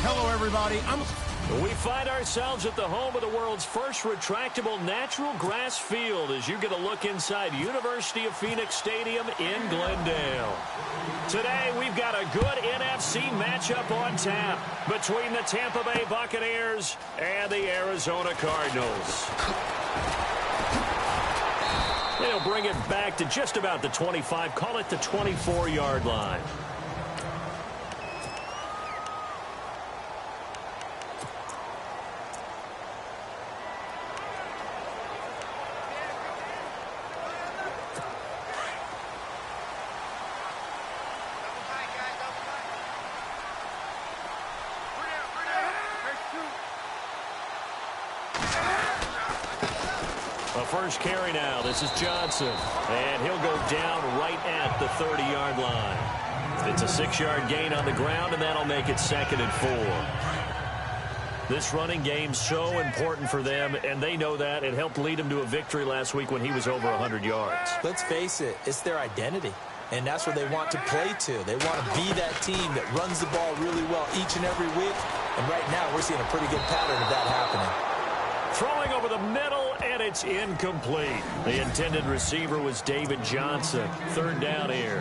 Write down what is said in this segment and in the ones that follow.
Hello, everybody. We find ourselves at the home of the world's first retractable natural grass field as you get a look inside University of Phoenix Stadium in Glendale. Today, we've got a good NFC matchup on tap between the Tampa Bay Buccaneers and the Arizona Cardinals. They'll bring it back to just about the 25, call it the 24-yard line. First carry now. This is Johnson. And he'll go down right at the 30-yard line. It's a 6-yard gain on the ground, and that'll make it 2nd and 4. This running game's so important for them, and they know that. It helped lead them to a victory last week when he was over 100 yards. Let's face it, it's their identity. And that's where they want to play to. They want to be that team that runs the ball really well each and every week. And right now, we're seeing a pretty good pattern of that happening. Throwing over the middle, and it's incomplete. The intended receiver was David Johnson. 3rd down here.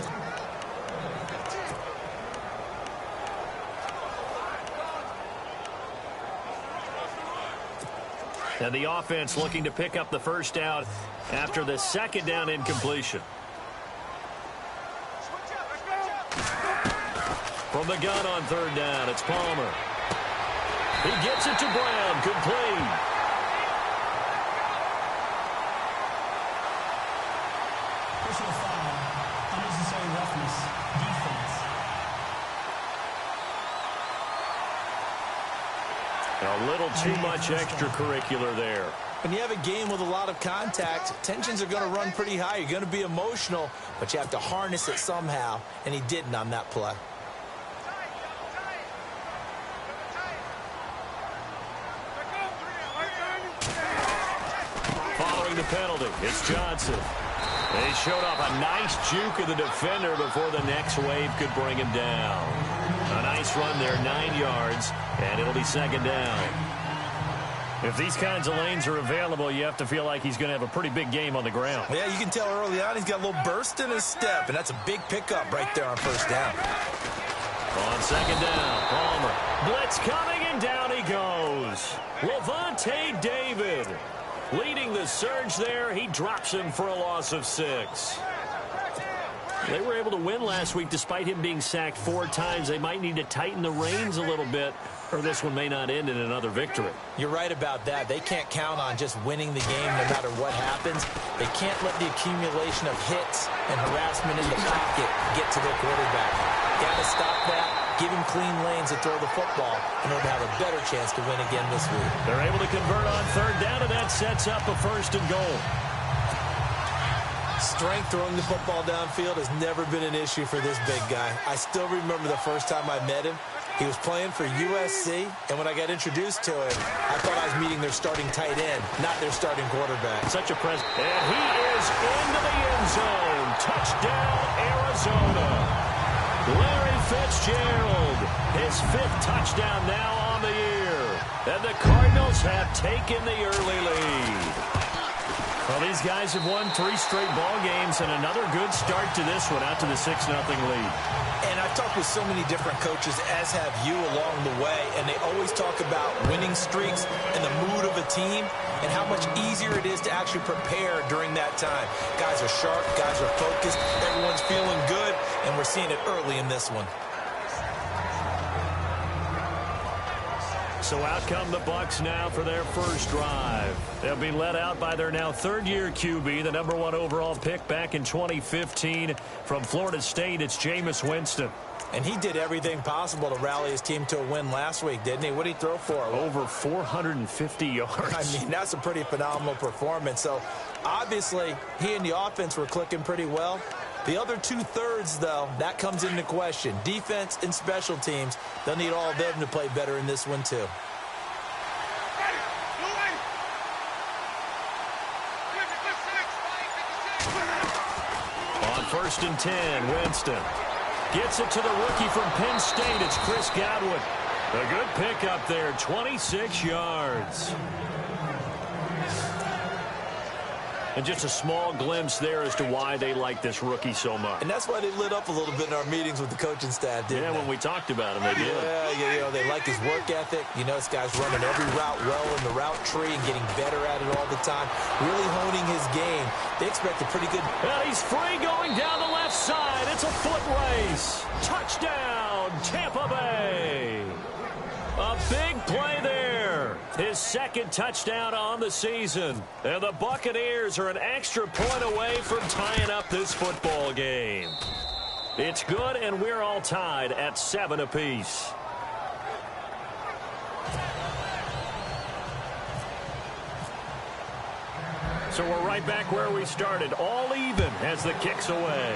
And the offense looking to pick up the first down after the 2nd down incompletion. From the gun on 3rd down, it's Palmer. He gets it to Brown, complete. Personal foul, unnecessary roughness, defense. A little too much extracurricular there. When you have a game with a lot of contact, tensions are going to run pretty high. You're going to be emotional, but you have to harness it somehow, and he didn't on that play. Following the penalty, it's Johnson. They showed off a nice juke of the defender before the next wave could bring him down. A nice run there, 9 yards, and it'll be 2nd down. If these kinds of lanes are available, you have to feel like he's going to have a pretty big game on the ground. Yeah, you can tell early on he's got a little burst in his step, and that's a big pickup right there on 1st down. On 2nd down, Palmer. Blitz coming, and down he goes. Levante David. Leading the surge there, he drops him for a loss of 6. They were able to win last week despite him being sacked 4 times. They might need to tighten the reins a little bit, or this one may not end in another victory. You're right about that. They can't count on just winning the game no matter what happens. They can't let the accumulation of hits and harassment in the pocket get to their quarterback. Got to stop that. Give him clean lanes to throw the football in order to have a better chance to win again this week. They're able to convert on 3rd down, and that sets up a 1st and goal. Strength throwing the football downfield has never been an issue for this big guy. I still remember the first time I met him. He was playing for USC, and when I got introduced to him, I thought I was meeting their starting tight end, not their starting quarterback. Such a presence. And he is into the end zone. Touchdown, Arizona. Larry Fitzgerald, his 5th touchdown now on the year. And the Cardinals have taken the early lead. Well, these guys have won 3 straight ball games, and another good start to this one, out to the 6-0 lead. And I've talked with so many different coaches, as have you, along the way, and they always talk about winning streaks and the mood of a team and how much easier it is to actually prepare during that time. Guys are sharp, guys are focused, everyone's feeling good, and we're seeing it early in this one. So out come the Bucs now for their first drive. They'll be led out by their now 3rd-year QB, the #1 overall pick back in 2015 from Florida State. It's Jameis Winston. And he did everything possible to rally his team to a win last week, didn't he? What did he throw for? Over 450 yards. I mean, that's a pretty phenomenal performance. So, obviously, he and the offense were clicking pretty well. The other 2/3, though, that comes into question. Defense and special teams, they'll need all of them to play better in this one, too. On 1st and 10, Winston gets it to the rookie from Penn State. It's Chris Godwin. A good pickup there, 26 yards. And just a small glimpse there as to why they like this rookie so much. And that's why they lit up a little bit in our meetings with the coaching staff, didn't they? When we talked about him, they did. Yeah, you know, they like his work ethic. You know, this guy's running every route well in the route tree and getting better at it all the time, really honing his game. They expect a pretty good... And he's free going down the left side. It's a foot race. Touchdown, Tampa Bay. A big play there. His second touchdown on the season. And the Buccaneers are an extra point away from tying up this football game. It's good, and we're all tied at 7 apiece. So we're right back where we started, all even as the kick's away.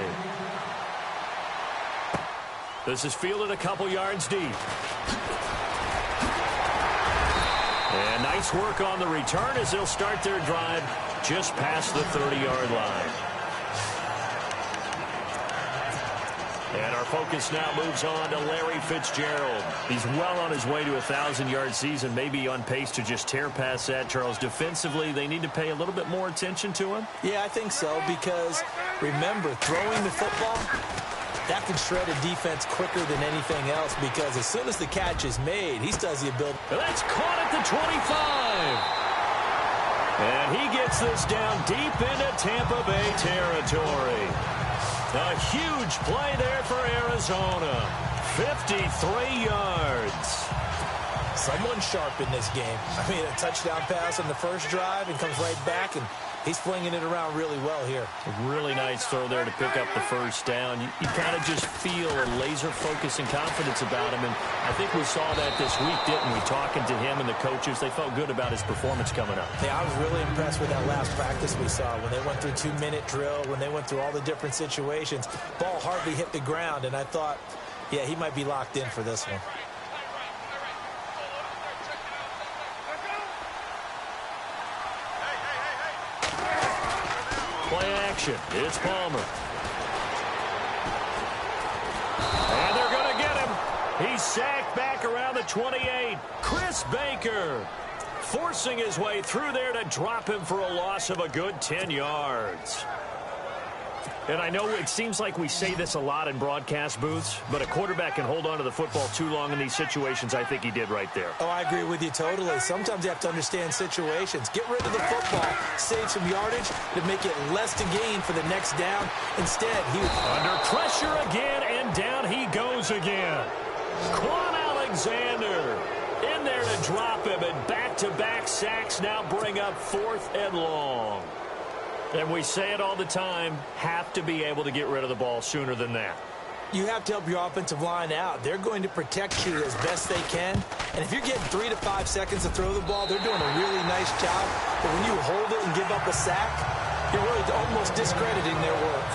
This is fielded a couple yards deep. And nice work on the return as they'll start their drive just past the 30-yard line. And our focus now moves on to Larry Fitzgerald. He's well on his way to a 1,000-yard season, maybe on pace to just tear past that, Charles. Defensively, they need to pay a little bit more attention to him? Yeah, I think so, because remember, throwing the football, that can shred a defense quicker than anything else, because as soon as the catch is made, he still has the ability. That's caught at the 25. And he gets this down deep into Tampa Bay territory. A huge play there for Arizona. 53 yards. Someone sharp in this game. I mean, a touchdown pass on the first drive and comes right back, and he's flinging it around really well here. A really nice throw there to pick up the first down. You kind of just feel a laser focus and confidence about him, and I think we saw that this week, didn't we? Talking to him and the coaches, they felt good about his performance coming up. Yeah, I was really impressed with that last practice we saw when they went through 2-minute drill, when they went through all the different situations. Ball hardly hit the ground, and I thought, yeah, he might be locked in for this one. Play action. It's Palmer. And they're going to get him. He's sacked back around the 28. Chris Baker forcing his way through there to drop him for a loss of a good 10 yards. And I know it seems like we say this a lot in broadcast booths, but a quarterback can hold on to the football too long in these situations. I think he did right there. Oh, I agree with you totally. Sometimes you have to understand situations. Get rid of the football, save some yardage to make it less to gain for the next down. Instead, he was under pressure again, and down he goes again. Quan Alexander in there to drop him, and back-to-back sacks now bring up 4th and long. And we say it all the time, have to be able to get rid of the ball sooner than that. You have to help your offensive line out. They're going to protect you as best they can. And if you're getting 3 to 5 seconds to throw the ball, they're doing a really nice job. But when you hold it and give up a sack, you're really almost discrediting their work.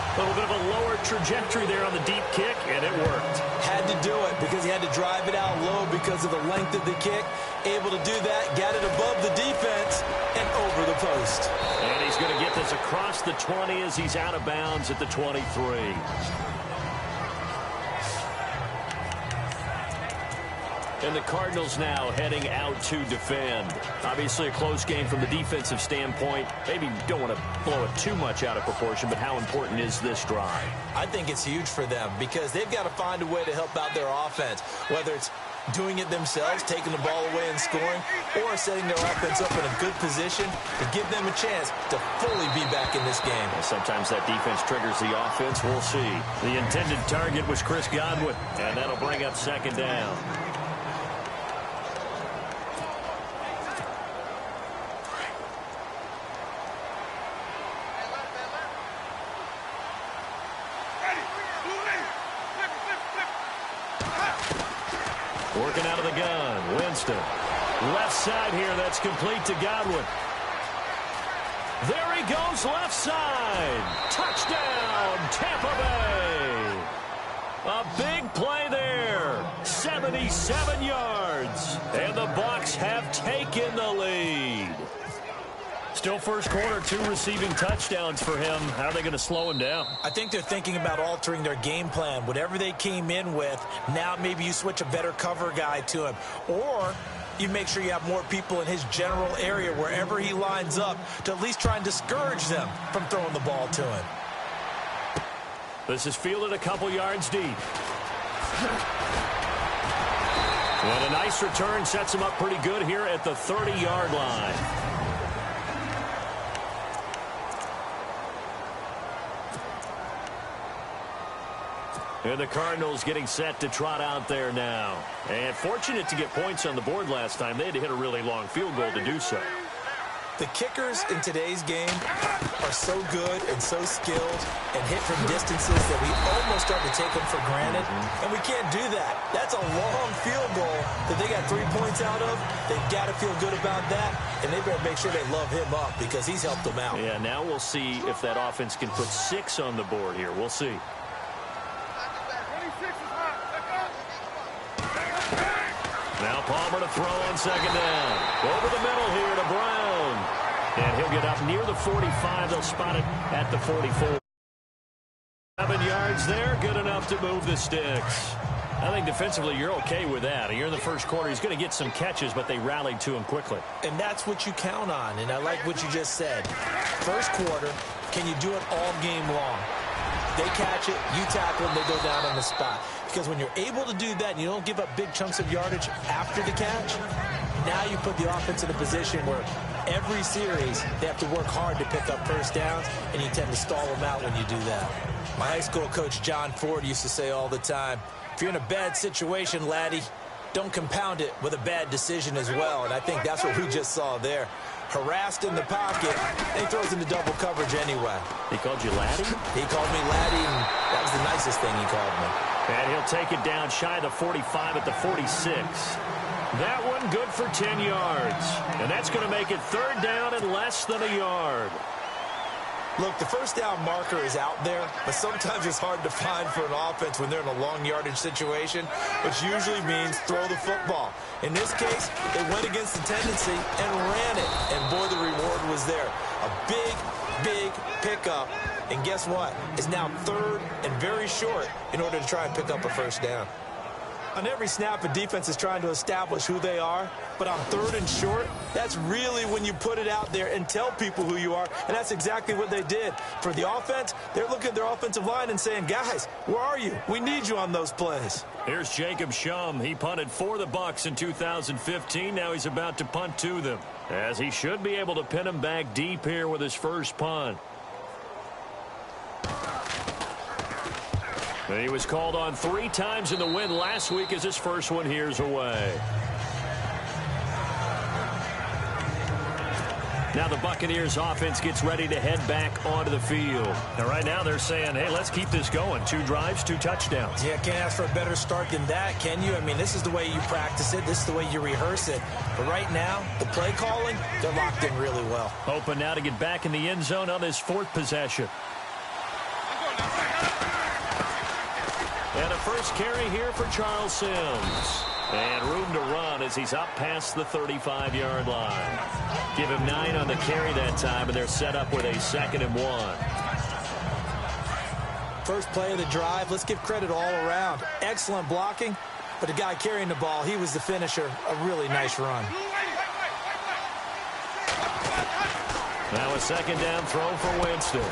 A little bit of a lower trajectory there on the deep kick, and it worked. Had to do it because he had to drive it out low because of the length of the kick. Able to do that, got it above the defense and over the post. And he's going to get this across the 20 as he's out of bounds at the 23. And the Cardinals now heading out to defend. Obviously a close game from the defensive standpoint. Maybe don't want to blow it too much out of proportion, but how important is this drive? I think it's huge for them because they've got to find a way to help out their offense, whether it's doing it themselves, taking the ball away and scoring, or setting their offense up in a good position to give them a chance to fully be back in this game. Well, sometimes that defense triggers the offense. We'll see. The intended target was Chris Godwin, and that'll bring up 2nd down. Working out of the gun, Winston. Left side here, that's complete to Godwin. There he goes, left side. Touchdown, Tampa Bay. A big play there. 77 yards. And the Bucs have taken the lead. Still first quarter, 2 receiving touchdowns for him. How are they going to slow him down? I think they're thinking about altering their game plan. Whatever they came in with, now maybe you switch a better cover guy to him. Or you make sure you have more people in his general area wherever he lines up to at least try and discourage them from throwing the ball to him. This is fielded a couple yards deep. And a nice return sets him up pretty good here at the 30-yard line. And the Cardinals getting set to trot out there now. And fortunate to get points on the board last time. They had to hit a really long field goal to do so. The kickers in today's game are so good and so skilled and hit from distances that we almost start to take them for granted. And we can't do that. That's a long field goal that they got 3 points out of. They've got to feel good about that, and they better make sure they love him up because he's helped them out. Yeah, now we'll see if that offense can put 6 on the board here. We'll see. Now Palmer to throw on second down. Over the middle here to Brown. And he'll get up near the 45. They'll spot it at the 44. 7 yards there. Good enough to move the sticks. I think defensively you're okay with that. You're in the first quarter. He's going to get some catches, but they rallied to him quickly. And that's what you count on. And I like what you just said. First quarter, can you do it all game long? They catch it, you tackle them, they go down on the spot. Because when you're able to do that and you don't give up big chunks of yardage after the catch, now you put the offense in a position where every series they have to work hard to pick up first downs, and you tend to stall them out when you do that. My high school coach, John Ford, used to say all the time, if you're in a bad situation, laddie, don't compound it with a bad decision as well. And I think that's what we just saw there. Harassed in the pocket, and he throws into double coverage anyway. He called you laddie? He called me laddie, and that was the nicest thing he called me. And he'll take it down shy of the 45 at the 46. That one good for 10 yards. And that's going to make it third down and less than a yard. Look, the first down marker is out there, but sometimes it's hard to find for an offense when they're in a long yardage situation, which usually means throw the football. In this case, they went against the tendency and ran it. And boy, the reward was there. A big, big pickup. And guess what? It's now third and very short in order to try and pick up a first down. On every snap, a defense is trying to establish who they are, but on third and short, that's really when you put it out there and tell people who you are, and that's exactly what they did. For the offense, they're looking at their offensive line and saying, guys, where are you? We need you on those plays. Here's Jacob Shum. He punted for the Bucs in 2015. Now he's about to punt to them, as he should be able to pin them back deep here with his first punt. He was called on 3 times in the win last week as his first one here's away. Now the Buccaneers offense gets ready to head back onto the field. And right now they're saying, hey, let's keep this going. 2 drives, 2 touchdowns. Yeah, can't ask for a better start than that, can you? I mean, this is the way you practice it. This is the way you rehearse it. But right now, the play calling, they're locked in really well. Hoping now to get back in the end zone on this 4th possession. And a first carry here for Charles Sims. And room to run as he's up past the 35-yard line. Give him 9 on the carry that time, and they're set up with a 2nd and 1. First play of the drive, let's give credit all around. Excellent blocking, but the guy carrying the ball, he was the finisher. A really nice run. Now a 2nd down throw for Winston.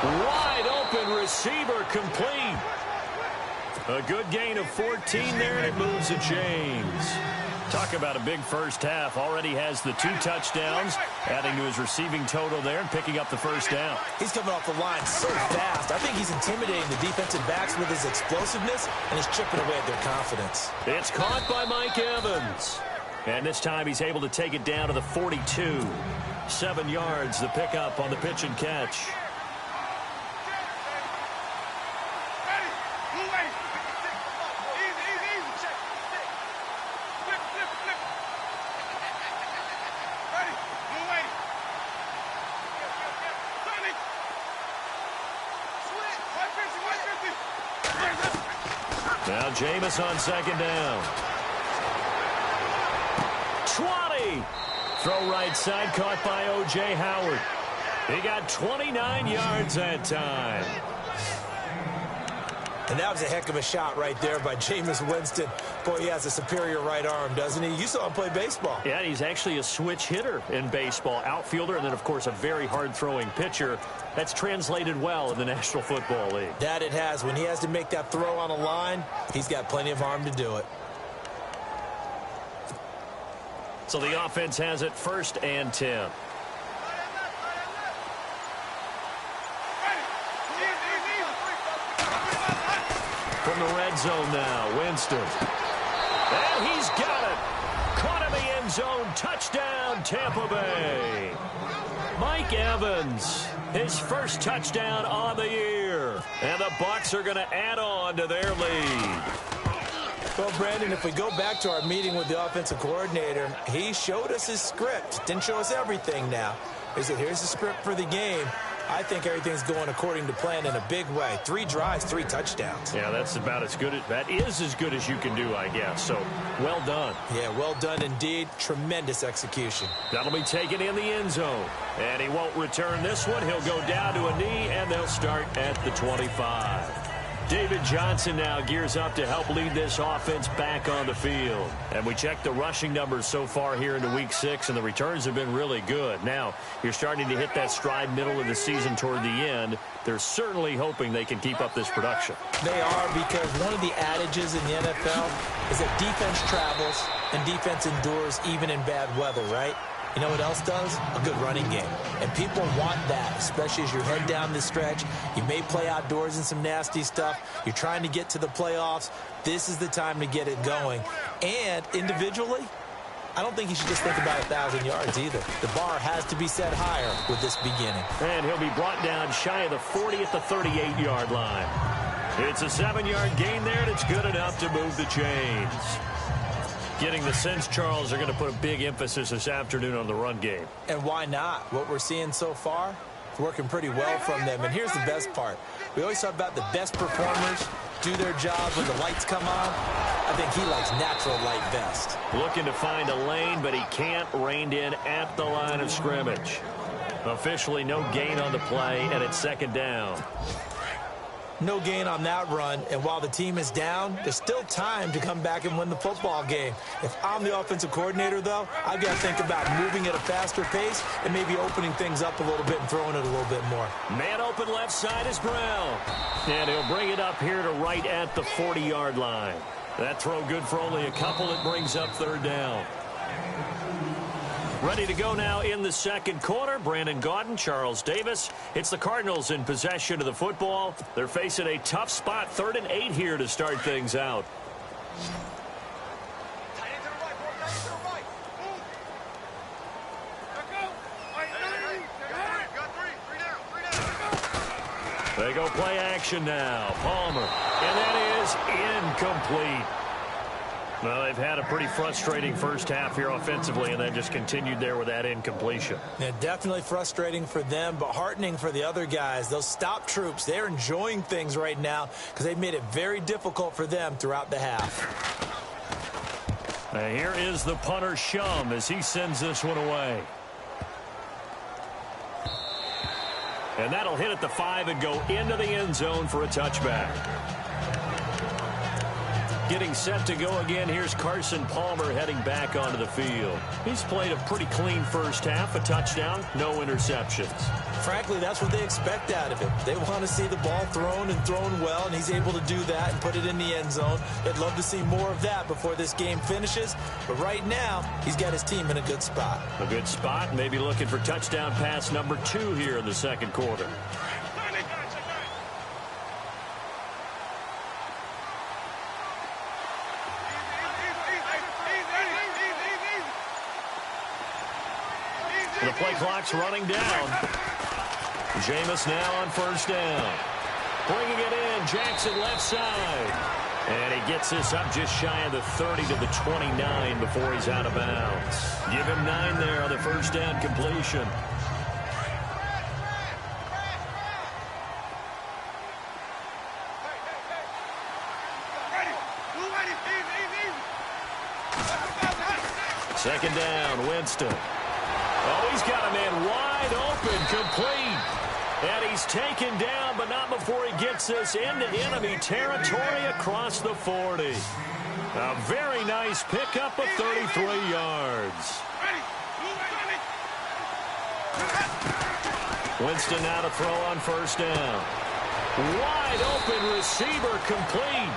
Wide open receiver complete. A good gain of 14 there, and it moves the chains. Talk about a big first half. Already has the 2 touchdowns, adding to his receiving total there and picking up the first down. He's coming off the line so fast. I think he's intimidating the defensive backs with his explosiveness, and he's chipping away at their confidence. It's caught by Mike Evans. And this time he's able to take it down to the 42. 7 yards, the pickup on the pitch and catch. Now Jameis on 2nd down. 20, Throw right side, caught by O.J. Howard. He got 29 yards that time. And that was a heck of a shot right there by Jameis Winston. Boy, he has a superior right arm, doesn't he? You saw him play baseball. Yeah, he's actually a switch hitter in baseball. Outfielder, and then, of course, a very hard-throwing pitcher. That's translated well in the National Football League. That it has. When he has to make that throw on a line, he's got plenty of arm to do it. So the offense has it 1st and 10. From the red zone now, Winston. And he's got it. Caught in the end zone. Touchdown, Tampa Bay. Mike Evans, his first touchdown on the year. And the Bucs are going to add on to their lead. Well, Brandon, if we go back to our meeting with the offensive coordinator, he showed us his script. Didn't show us everything now. He said, here's the script for the game. I think everything's going according to plan in a big way. 3 drives, 3 touchdowns. Yeah, that's about as good. That is as good as you can do, I guess. So, well done. Yeah, well done indeed. Tremendous execution. That'll be taken in the end zone. And he won't return this one. He'll go down to a knee, and they'll start at the 25. David Johnson now gears up to help lead this offense back on the field. And we checked the rushing numbers so far here into Week 6, and the returns have been really good. Now, you're starting to hit that stride middle of the season toward the end. They're certainly hoping they can keep up this production. They are, because one of the adages in the NFL is that defense travels and defense endures even in bad weather, right? You know what else does? A good running game. And people want that, especially as you head down the stretch. You may play outdoors in some nasty stuff. You're trying to get to the playoffs. This is the time to get it going. And individually, I don't think you should just think about 1,000 yards either. The bar has to be set higher with this beginning. And he'll be brought down shy of the 40 at the 38-yard line. It's a 7-yard gain there, and it's good enough to move the chains. Getting the sense, Charles, are going to put a big emphasis this afternoon on the run game. And why not? What we're seeing so far, it's working pretty well from them. And here's the best part. We always talk about the best performers do their job when the lights come on. I think he likes natural light best. Looking to find a lane, but he can't. Reined in at the line of scrimmage. Officially no gain on the play, and it's 2nd down. No gain on that run, and while the team is down, there's still time to come back and win the football game. If I'm the offensive coordinator, though, I've got to think about moving at a faster pace and maybe opening things up a little bit and throwing it a little bit more. Man open left side is Brown. And he'll bring it up here to right at the 40-yard line. That throw good for only a couple. It brings up 3rd down. Ready to go now in the 2nd quarter. Brandon Gaudin, Charles Davis. It's the Cardinals in possession of the football. They're facing a tough spot, 3rd and 8 here to start things out. They go play action now. Palmer. And that is incomplete. Well, they've had a pretty frustrating first half here offensively, and they've just continued there with that incompletion. Yeah, definitely frustrating for them, but heartening for the other guys. Those stop troops, they're enjoying things right now because they've made it very difficult for them throughout the half. Now here is the punter, Shum, as he sends this one away. And that'll hit at the 5 and go into the end zone for a touchback. Getting set to go again, here's Carson Palmer heading back onto the field. He's played a pretty clean first half, a touchdown, no interceptions. Frankly, that's what they expect out of him. They want to see the ball thrown and thrown well, and he's able to do that and put it in the end zone. They'd love to see more of that before this game finishes, but right now, he's got his team in a good spot. A good spot, maybe looking for touchdown pass number 2 here in the 2nd quarter. The play clock's running down. Jameis now on 1st down. Bringing it in, Jackson left side. And he gets this up just shy of the 30 to the 29 before he's out of bounds. Give him 9 there on the 1st down completion. Second down, Winston. Oh, he's got a man wide open, complete. And he's taken down, but not before he gets this into enemy territory across the 40. A very nice pickup of 33 yards. Winston now to throw on first down. Wide open receiver, complete.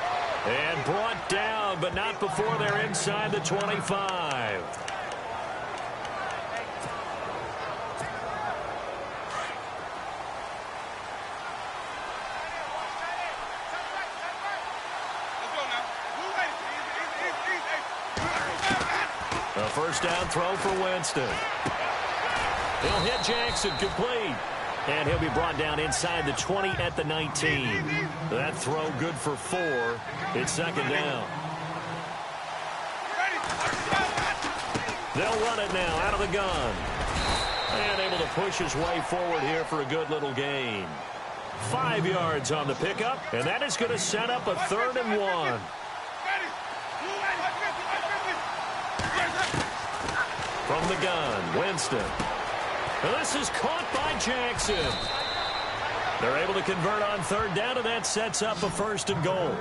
And brought down, but not before they're inside the 25. A first down throw for Winston. He'll hit Jackson, complete. And he'll be brought down inside the 20 at the 19. That throw good for 4. It's second down. They'll run it now out of the gun. And able to push his way forward here for a good little gain. 5 yards on the pickup, and that is going to set up a 3rd and 1. From the gun, Winston. And this is caught by Jackson. They're able to convert on 3rd down, and that sets up a 1st and goal.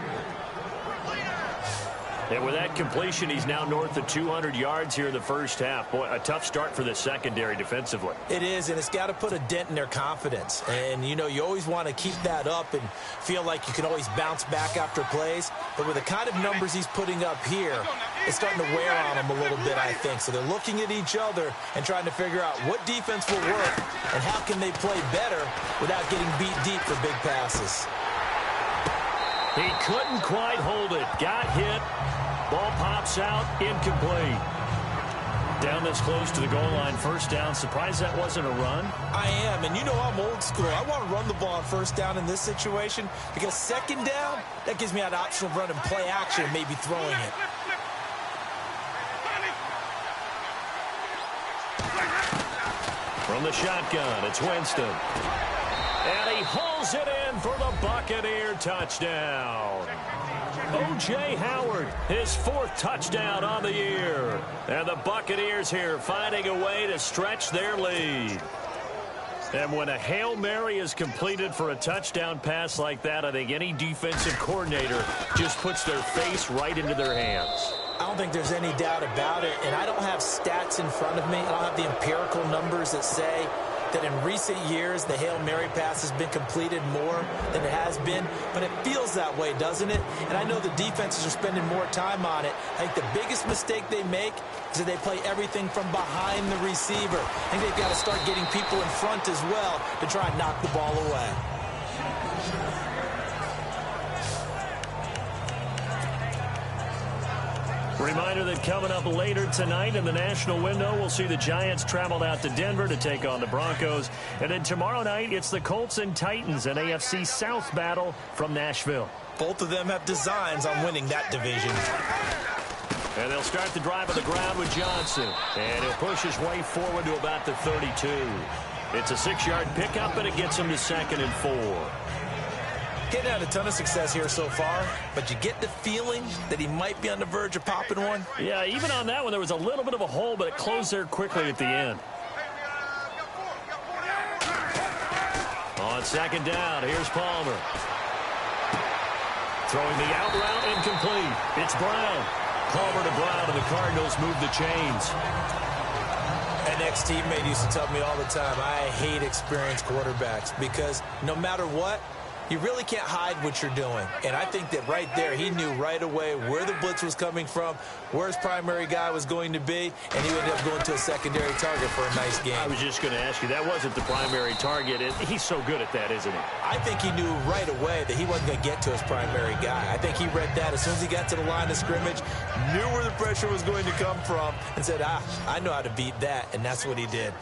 And with that completion, he's now north of 200 yards here in the first half. Boy, a tough start for the secondary defensively. It is, and it's got to put a dent in their confidence. And, you know, you always want to keep that up and feel like you can always bounce back after plays. But with the kind of numbers he's putting up here, it's starting to wear on them a little bit, I think. So they're looking at each other and trying to figure out what defense will work and how can they play better without getting beat deep for big passes. He couldn't quite hold it. Got hit. Ball pops out. Incomplete. Down this close to the goal line. First down. Surprised that wasn't a run? I am. And you know I'm old school. I want to run the ball on first down in this situation because second down, that gives me an option of running play action and maybe throwing it. From the shotgun, it's Winston. And he hauls it in for the Buccaneer touchdown. O.J. Howard, his 4th touchdown on the year. And the Buccaneers here finding a way to stretch their lead. And when a Hail Mary is completed for a touchdown pass like that, I think any defensive coordinator just puts their face right into their hands. I don't think there's any doubt about it, and I don't have stats in front of me. I don't have the empirical numbers that say that in recent years the Hail Mary pass has been completed more than it has been, but it feels that way, doesn't it? And I know the defenses are spending more time on it. I think the biggest mistake they make is that they play everything from behind the receiver. I think they've got to start getting people in front as well to try and knock the ball away. Reminder that coming up later tonight in the national window, we'll see the Giants travel out to Denver to take on the Broncos. And then tomorrow night, it's the Colts and Titans, an AFC South battle from Nashville. Both of them have designs on winning that division. And they'll start the drive on the ground with Johnson. And he'll push his way forward to about the 32. It's a 6-yard pickup, and it gets him to 2nd and 4. Getting had a ton of success here so far, but you get the feeling that he might be on the verge of popping one. Yeah, even on that one, there was a little bit of a hole, but it closed there quickly at the end. On 2nd down, here's Palmer. Throwing the out route, incomplete. It's Brown. Palmer to Brown, and the Cardinals move the chains. An ex-teammate used to tell me all the time, I hate experienced quarterbacks because no matter what, you really can't hide what you're doing. And I think that right there, he knew right away where the blitz was coming from, where his primary guy was going to be, and he ended up going to a secondary target for a nice game. I was just going to ask you, that wasn't the primary target. He's so good at that, isn't he? I think he knew right away that he wasn't going to get to his primary guy. I think he read that as soon as he got to the line of scrimmage, knew where the pressure was going to come from, and said, I know how to beat that, and that's what he did.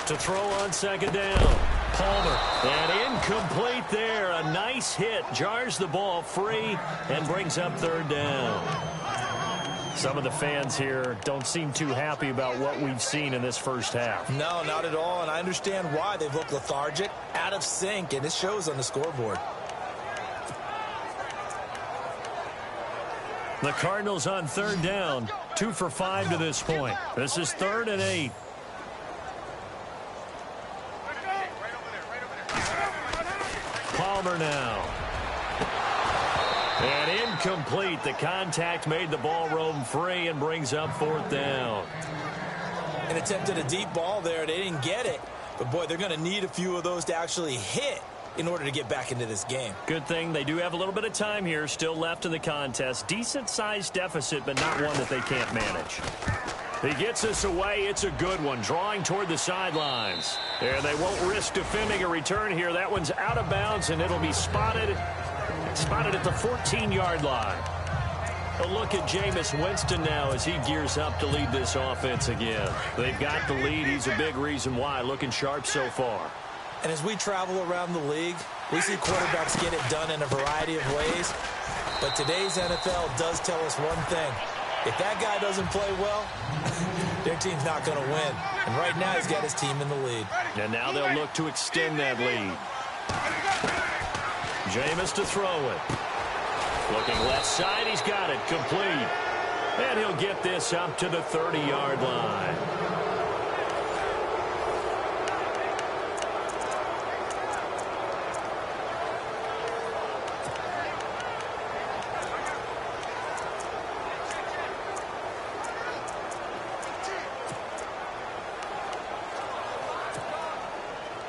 To throw on 2nd down. Palmer. And incomplete there. A nice hit. Jars the ball free and brings up 3rd down. Some of the fans here don't seem too happy about what we've seen in this first half. No, not at all. And I understand why. They've looked lethargic, out of sync, and it shows on the scoreboard. The Cardinals on third down, 2 for 5 to this point. This is 3rd and 8. Palmer now. And incomplete. The contact made the ball roam free and brings up 4th down. An attempt at a deep ball there. They didn't get it. But, boy, they're going to need a few of those to actually hit in order to get back into this game. Good thing they do have a little bit of time here still left in the contest. Decent-sized deficit, but not one that they can't manage. He gets us away. It's a good one, drawing toward the sidelines. And they won't risk defending a return here. That one's out of bounds, and it'll be spotted at the 14-yard line. A look at Jameis Winston now as he gears up to lead this offense again. They've got the lead. He's a big reason why. Looking sharp so far. And as we travel around the league, we see quarterbacks get it done in a variety of ways. But today's NFL does tell us one thing. If that guy doesn't play well, their team's not going to win. And right now he's got his team in the lead. And now they'll look to extend that lead. Jameis to throw it. Looking left side, he's got it complete. And he'll get this up to the 30-yard line.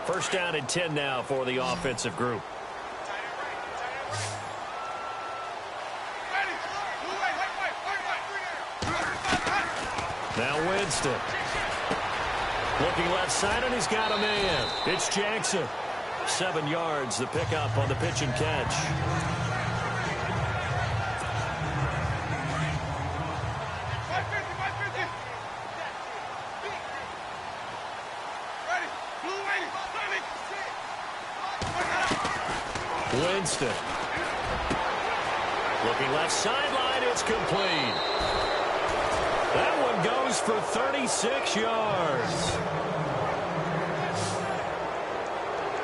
First down and 10 now for the offensive group. Now Winston. Looking left side, and he's got a man. It's Jackson. 7 yards, the pickup on the pitch and catch. Winston. Looking left sideline, it's complete. That one goes for 36 yards.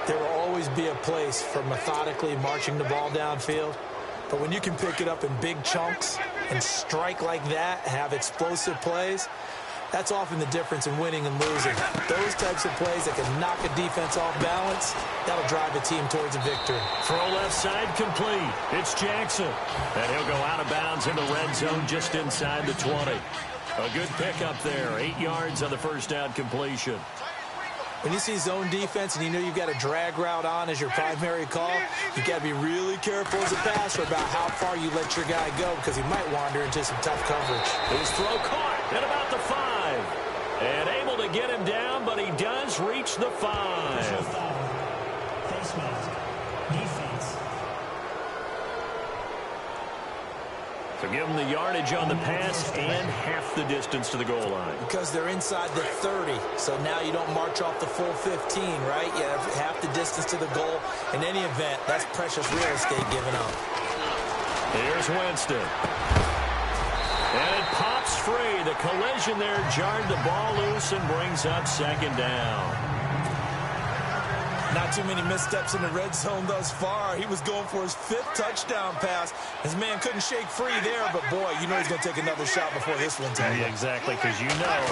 There will always be a place for methodically marching the ball downfield. But when you can pick it up in big chunks and strike like that, have explosive plays, that's often the difference in winning and losing. Those types of plays that can knock a defense off balance, that'll drive a team towards a victory. Throw left side complete. It's Jackson. And he'll go out of bounds in the red zone just inside the 20. A good pickup there. 8 yards on the first down completion. When you see zone defense and you know you've got a drag route on as your primary call, you've got to be really careful as a passer about how far you let your guy go because he might wander into some tough coverage. His throw caught at about the 5. And able to get him down, but he does reach the 5. Face mask. Defense. So give him the yardage on the pass and half the distance to the goal line. Because they're inside the 30, so now you don't march off the full 15, right? You have half the distance to the goal. In any event, that's precious real estate given up. Here's Winston. And it pops free. The collision there jarred the ball loose and brings up second down. Not too many missteps in the red zone thus far. He was going for his 5th touchdown pass. His man couldn't shake free there, but boy, you know he's going to take another shot before this one's over. Yeah, exactly, because you know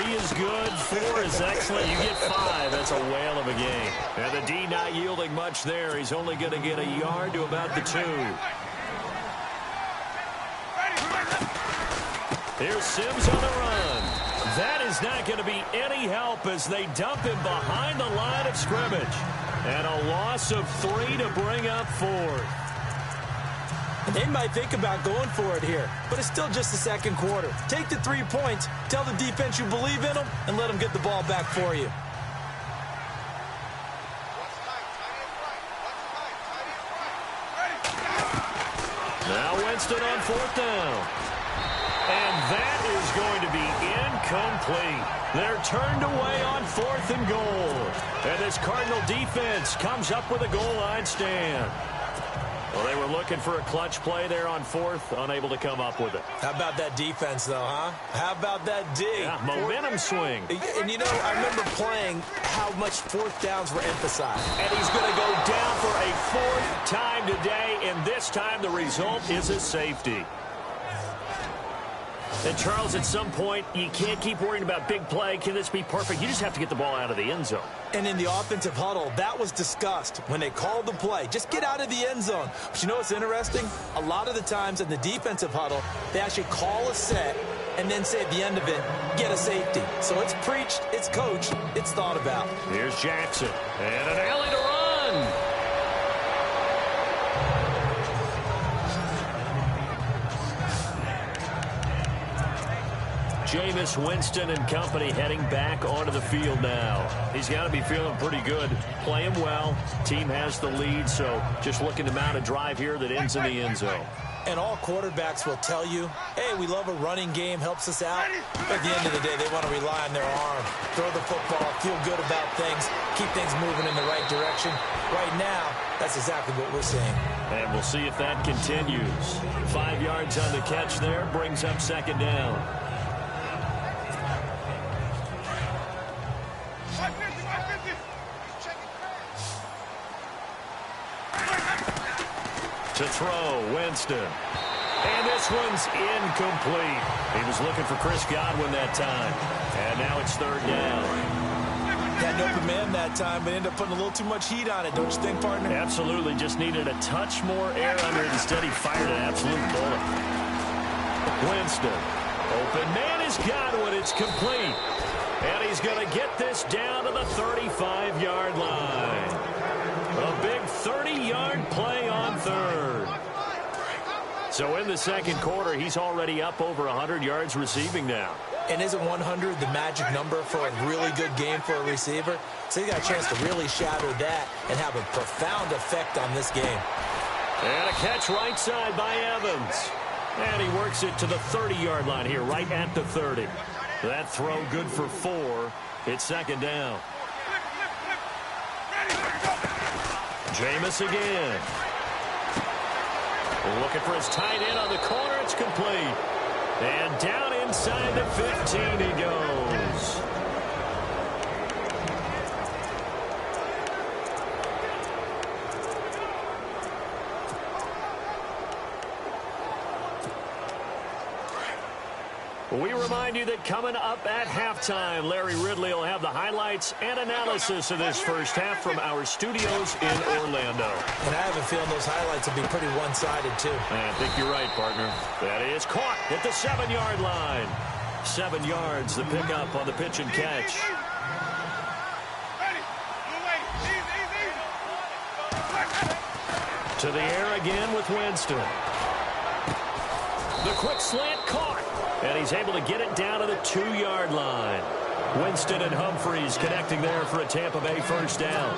3 is good, 4 is excellent. You get 5. That's a whale of a game. And the D not yielding much there. He's only going to get a yard to about the 2. Here's Sims on the run. That is not going to be any help as they dump him behind the line of scrimmage. And a loss of 3 to bring up 4th. They might think about going for it here, but it's still just the second quarter. Take the 3 points, tell the defense you believe in them, and let them get the ball back for you. Now Winston on 4th down. And that is going to be incomplete. They're turned away on 4th and goal. And this Cardinal defense comes up with a goal line stand. Well, they were looking for a clutch play there on 4th, unable to come up with it. How about that defense, though, huh? How about that D? Yeah, momentum swing. And, you know, I remember playing how much 4th downs were emphasized. And he's going to go down for a 4th time today, and this time the result is a safety. And, Charles, at some point, you can't keep worrying about big play. Can this be perfect? You just have to get the ball out of the end zone. And in the offensive huddle, that was discussed when they called the play. Just get out of the end zone. But you know what's interesting? A lot of the times in the defensive huddle, they actually call a set and then say at the end of it, get a safety. So it's preached, it's coached, it's thought about. Here's Jackson. And an alley to run. Jameis Winston and company heading back onto the field now. He's got to be feeling pretty good. Playing well. Team has the lead, so just looking to mount a drive here that ends in the end zone. And all quarterbacks will tell you, hey, we love a running game, helps us out. But at the end of the day, they want to rely on their arm, throw the football, feel good about things, keep things moving in the right direction. Right now, that's exactly what we're seeing. And we'll see if that continues. 5 yards on the catch there, brings up second down. To throw, Winston. And this one's incomplete. He was looking for Chris Godwin that time. And now it's third down. Had an open man that time, but ended up putting a little too much heat on it, don't you think, partner? Absolutely. Just needed a touch more air under it. Instead, he fired an absolute bullet. Winston. Open man is Godwin. It's complete. And he's going to get this down to the 35-yard line. A big 30-yard play on third. So in the second quarter, he's already up over 100 yards receiving now. And isn't 100 the magic number for a really good game for a receiver? So he got a chance to really shatter that and have a profound effect on this game. And a catch right side by Evans. And he works it to the 30-yard line here, right at the 30. That throw good for 4. It's second down. Jameis again. Looking for his tight end on the corner. It's complete. And down inside the 15 he goes. We remind you that coming up at halftime, Larry Ridley will have the highlights and analysis of this first half from our studios in Orlando. And I have a feeling those highlights will be pretty one-sided, too. I think you're right, partner. That is caught at the 7-yard line. 7 yards, the pickup on the pitch and catch. To the air again with Winston. The quick slant caught. And he's able to get it down to the 2-yard line. Winston and Humphreys connecting there for a Tampa Bay first down.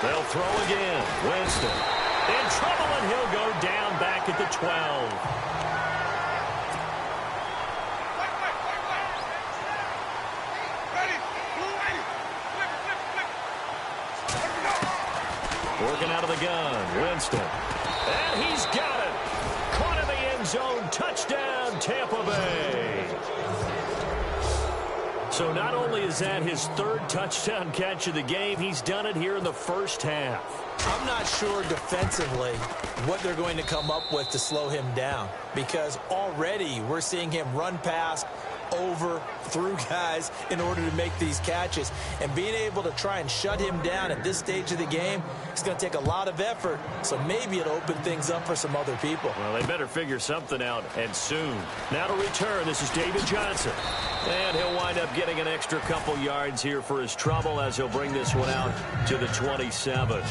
They'll throw again. Winston in trouble, and he'll go down back at the 12. Working out of the gun. Winston. And he's got it. Caught in the end zone. Touchdown, Tampa Bay. So not only is that his third touchdown catch of the game, he's done it here in the first half. I'm not sure defensively what they're going to come up with to slow him down, because already we're seeing him run past, over, through guys in order to make these catches. And being able to try and shut him down at this stage of the game, it's going to take a lot of effort. So maybe it'll open things up for some other people. Well, they better figure something out, and soon. Now to return, this is David Johnson. And he'll wind up getting an extra couple yards here for his trouble as he'll bring this one out to the 27.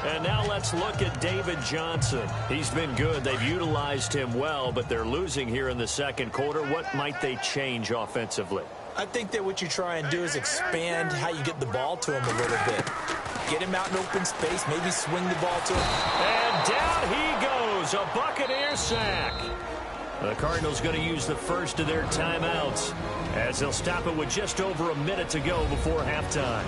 And now let's look at David Johnson. He's been good. They've utilized him well, but they're losing here in the second quarter. What might they change offensively? I think that what you try and do is expand how you get the ball to him a little bit. Get him out in open space, maybe swing the ball to him. And down he goes, a Buccaneer sack. The Cardinals going to use the first of their timeouts as they'll stop it with just over a minute to go before halftime.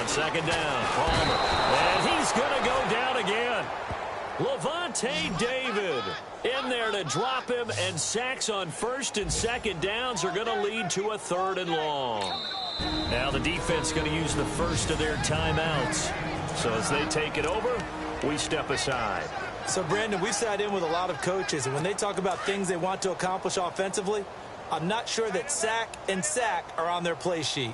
Second down, Palmer. And he's he's going to go down again. Levante David in there to drop him, and sacks on first and second downs are going to lead to a 3rd and long. Now the defense going to use the first of their timeouts. So as they take it over, we step aside. So, Brandon, we've sat in with a lot of coaches, and when they talk about things they want to accomplish offensively, I'm not sure that sack and sack are on their play sheet.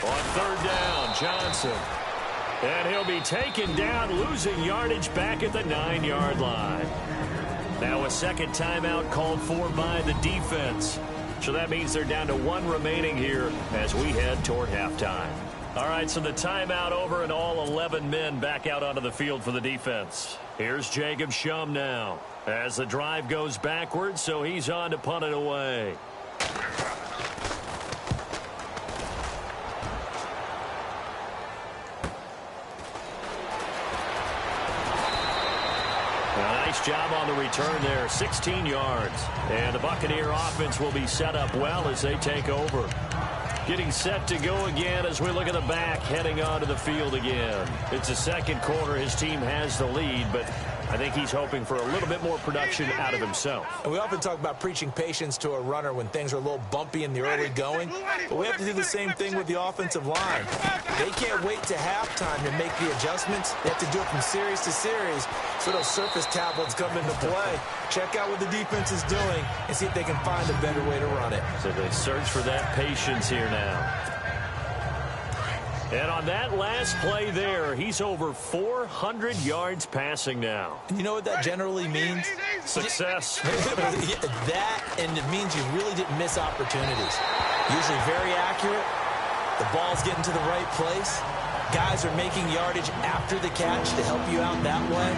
On 3rd down, Johnson. And he'll be taken down, losing yardage back at the 9-yard line. Now a second timeout called for by the defense. So that means they're down to 1 remaining here as we head toward halftime. All right, so the timeout over and all 11 men back out onto the field for the defense. Here's Jacob Shum now as the drive goes backwards, so he's on to punt it away. Nice job on the return there, 16 yards. And the Buccaneer offense will be set up well as they take over. Getting set to go again as we look at the back, heading onto the field again. It's the second quarter. His team has the lead, but I think he's hoping for a little bit more production out of himself. And we often talk about preaching patience to a runner when things are a little bumpy in the early going, but we have to do the same thing with the offensive line. They can't wait to halftime to make the adjustments. They have to do it from series to series, so those surface tablets come into play. Check out what the defense is doing and see if they can find a better way to run it. So they search for that patience here now. And on that last play there, he's over 400 yards passing now. And you know what that generally means? Success. That, and it means you really didn't miss opportunities. Usually very accurate. The ball's getting to the right place. Guys are making yardage after the catch to help you out that way.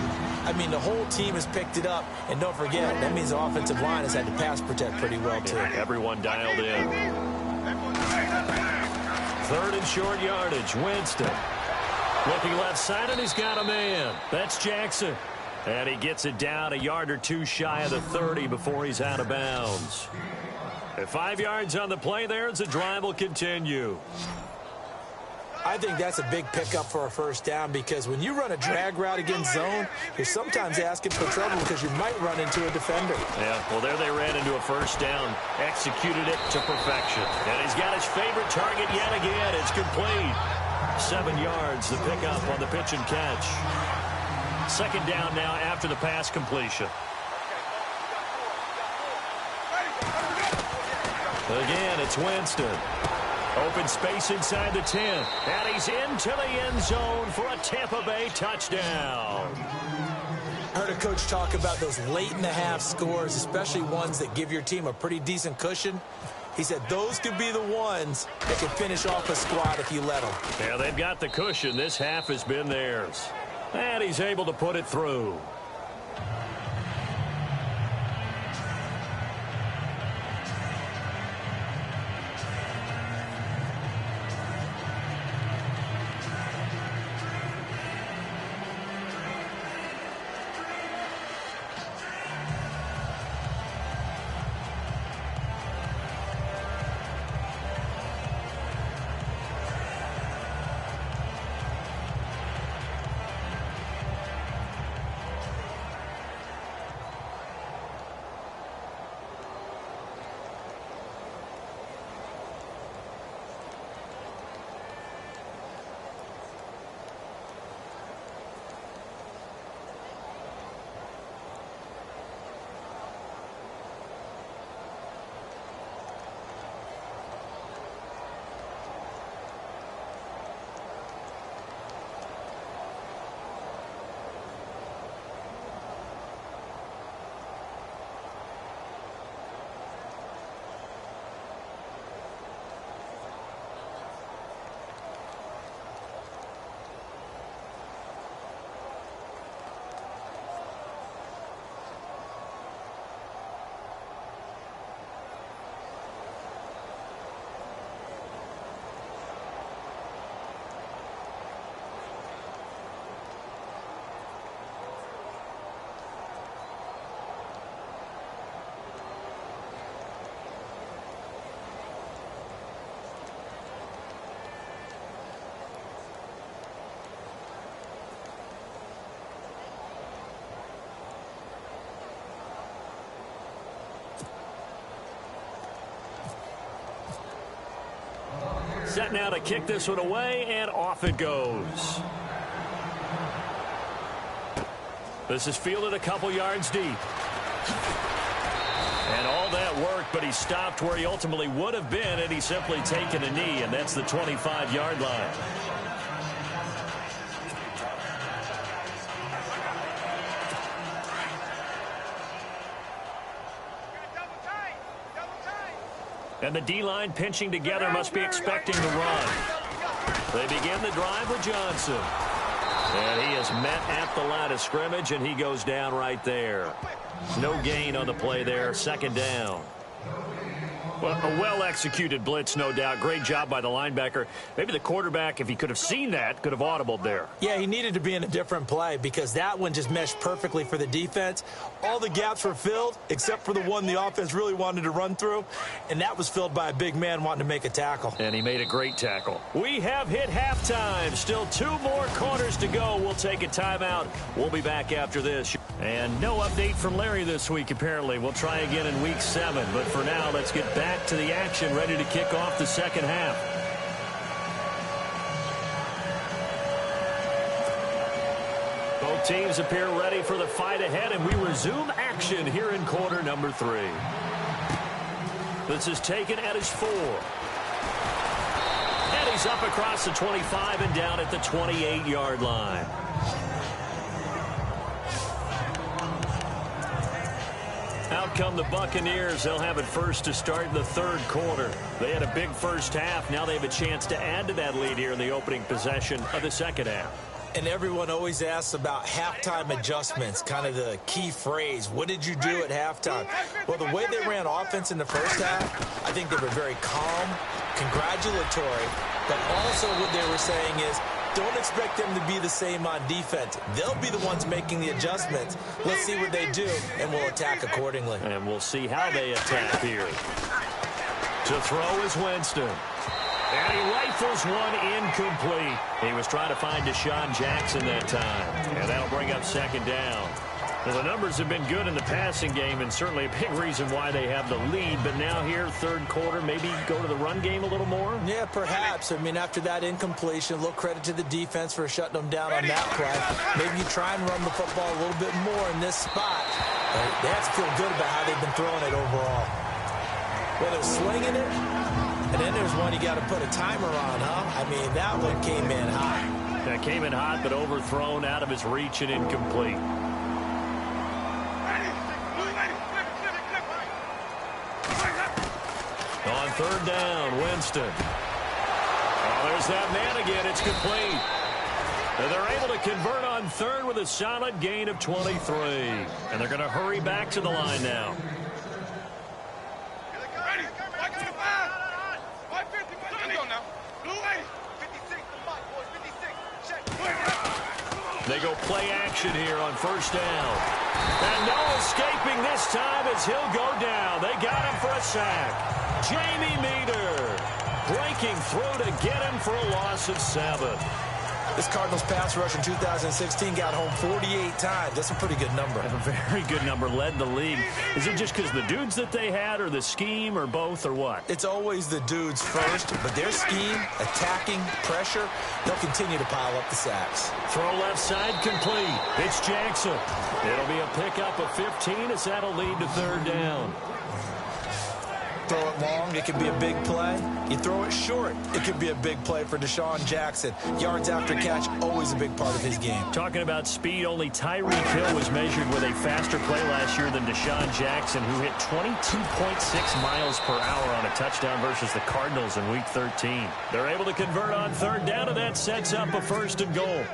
I mean, the whole team has picked it up. And don't forget, that means the offensive line has had to pass protect pretty well, too. Everyone dialed in. 3rd and short yardage. Winston looking left side, and he's got a man. That's Jackson. And he gets it down a yard or two shy of the 30 before he's out of bounds. At 5 yards on the play there as the drive will continue. I think that's a big pickup for a first down because when you run a drag route against zone, you're sometimes asking for trouble because you might run into a defender. Yeah, well, there they ran into a first down, executed it to perfection. And he's got his favorite target yet again. It's complete. 7 yards, the pickup on the pitch and catch. Second down now after the pass completion. Again, it's Winston. Open space inside the 10. And he's into the end zone for a Tampa Bay touchdown. I heard a coach talk about those late-in-the-half scores, especially ones that give your team a pretty decent cushion. He said those could be the ones that could finish off a squad if you let them. Yeah, they've got the cushion. This half has been theirs. And he's able to put it through. set now to kick this one away, and off it goes. This is fielded a couple yards deep. And all that work, but he stopped where he ultimately would have been, and he's simply taken a knee, and that's the 25-yard line. And the D-line pinching together must be expecting the run. They begin the drive with Johnson. And he is met at the line of scrimmage, and he goes down right there. No gain on the play there, second down. Well, a well-executed blitz, no doubt. Great job by the linebacker. Maybe the quarterback, if he could have seen that, could have audibled there. Yeah, he needed to be in a different play because that one just meshed perfectly for the defense. All the gaps were filled except for the one the offense really wanted to run through, and that was filled by a big man wanting to make a tackle. And he made a great tackle. We have hit halftime. Still 2 more quarters to go. We'll take a timeout. We'll be back after this. And no update from Larry this week, apparently. We'll try again in Week 7. But for now, let's get back to the action, ready to kick off the second half. Both teams appear ready for the fight ahead, and we resume action here in quarter number 3. This is taken at his 4. And he's up across the 25 and down at the 28-yard line. Out come the Buccaneers. They'll have it first to start in the third quarter. They had a big first half. Now they have a chance to add to that lead here in the opening possession of the second half. And everyone always asks about halftime adjustments, kind of the key phrase. What did you do at halftime? Well, the way they ran offense in the first half, I think they were very calm, congratulatory, but also what they were saying is, don't expect them to be the same on defense. They'll be the ones making the adjustments. Let's see what they do, and we'll attack accordingly. And we'll see how they attack here. To throw is Winston. And he rifles one incomplete. He was trying to find Deshaun Jackson that time. And that'll bring up second down. Well, the numbers have been good in the passing game, and certainly a big reason why they have the lead. But now here, third quarter, maybe go to the run game a little more? Yeah, perhaps. I mean, after that incompletion, a little credit to the defense for shutting them down on that play. Maybe you try and run the football a little bit more in this spot. They have to feel good about how they've been throwing it overall. Well, they're slinging it, and then there's one you got to put a timer on, huh? I mean, that one came in hot. That came in hot, but overthrown, out of his reach and incomplete. On third down, Winston. Oh, there's that man again. It's complete. And they're able to convert on third with a solid gain of 23. And they're going to hurry back to the line now. They go play action here on first down. And no escaping this time as he'll go down. They got him for a sack. Jamie Meter breaking through to get him for a loss of 7. This Cardinals pass rush in 2016 got home 48 times. That's a pretty good number. A very good number, led the league. Is it just because the dudes that they had, or the scheme, or both, or what? It's always the dudes first, but their scheme, attacking, pressure, they'll continue to pile up the sacks. Throw left side complete. It's Jackson. It'll be a pickup of 15 as that'll lead to third down. Throw it long, it could be a big play. You throw it short, it could be a big play for Deshaun Jackson. Yards after catch, always a big part of his game. Talking about speed, only Tyreek Hill was measured with a faster play last year than Deshaun Jackson, who hit 22.6 miles per hour on a touchdown versus the Cardinals in Week 13. They're able to convert on third down, and that sets up a first and goal.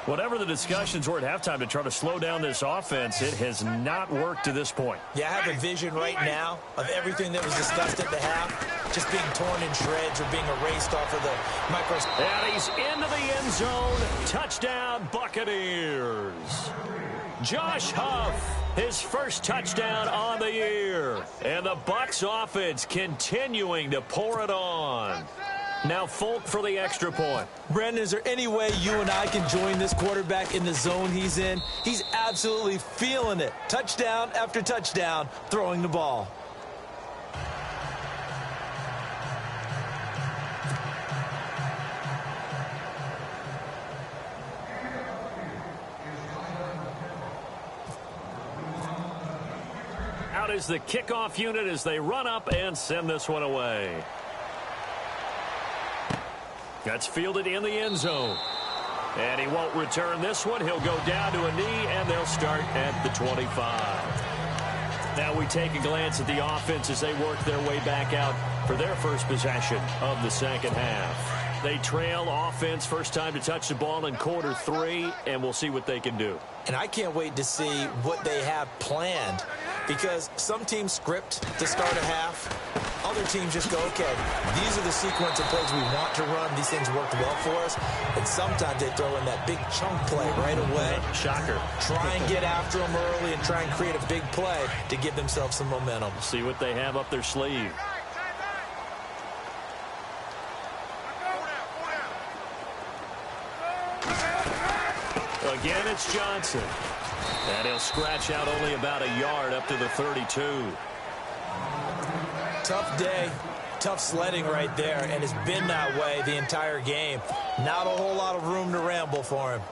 Whatever the discussions were at halftime to try to slow down this offense, it has not worked to this point. Yeah, I have a vision right now of everything that was discussed at the half just being torn in shreds or being erased off of the microscope. And he's into the end zone. Touchdown, Buccaneers. Josh Huff, his first touchdown on the year. And the Bucs offense continuing to pour it on. Now Folk for the extra point. Brandon, is there any way you and I can join this quarterback in the zone he's in? He's absolutely feeling it. Touchdown after touchdown, throwing the ball. Out is the kickoff unit as they run up and send this one away. That's fielded in the end zone. And he won't return this one. He'll go down to a knee, and they'll start at the 25. Now we take a glance at the offense as they work their way back out for their first possession of the second half. They trail offense, first time to touch the ball in quarter 3, and we'll see what they can do. And I can't wait to see what they have planned, because some teams script to start a half. Other teams just go, okay, these are the sequence of plays we want to run. These things worked well for us. And sometimes they throw in that big chunk play right away. Shocker. Try and get after them early and try and create a big play to give themselves some momentum. See what they have up their sleeve. Again, it's Johnson. And he'll scratch out only about a yard up to the 32. Tough day, tough sledding right there, and it's been that way the entire game. Not a whole lot of room to ramble for him.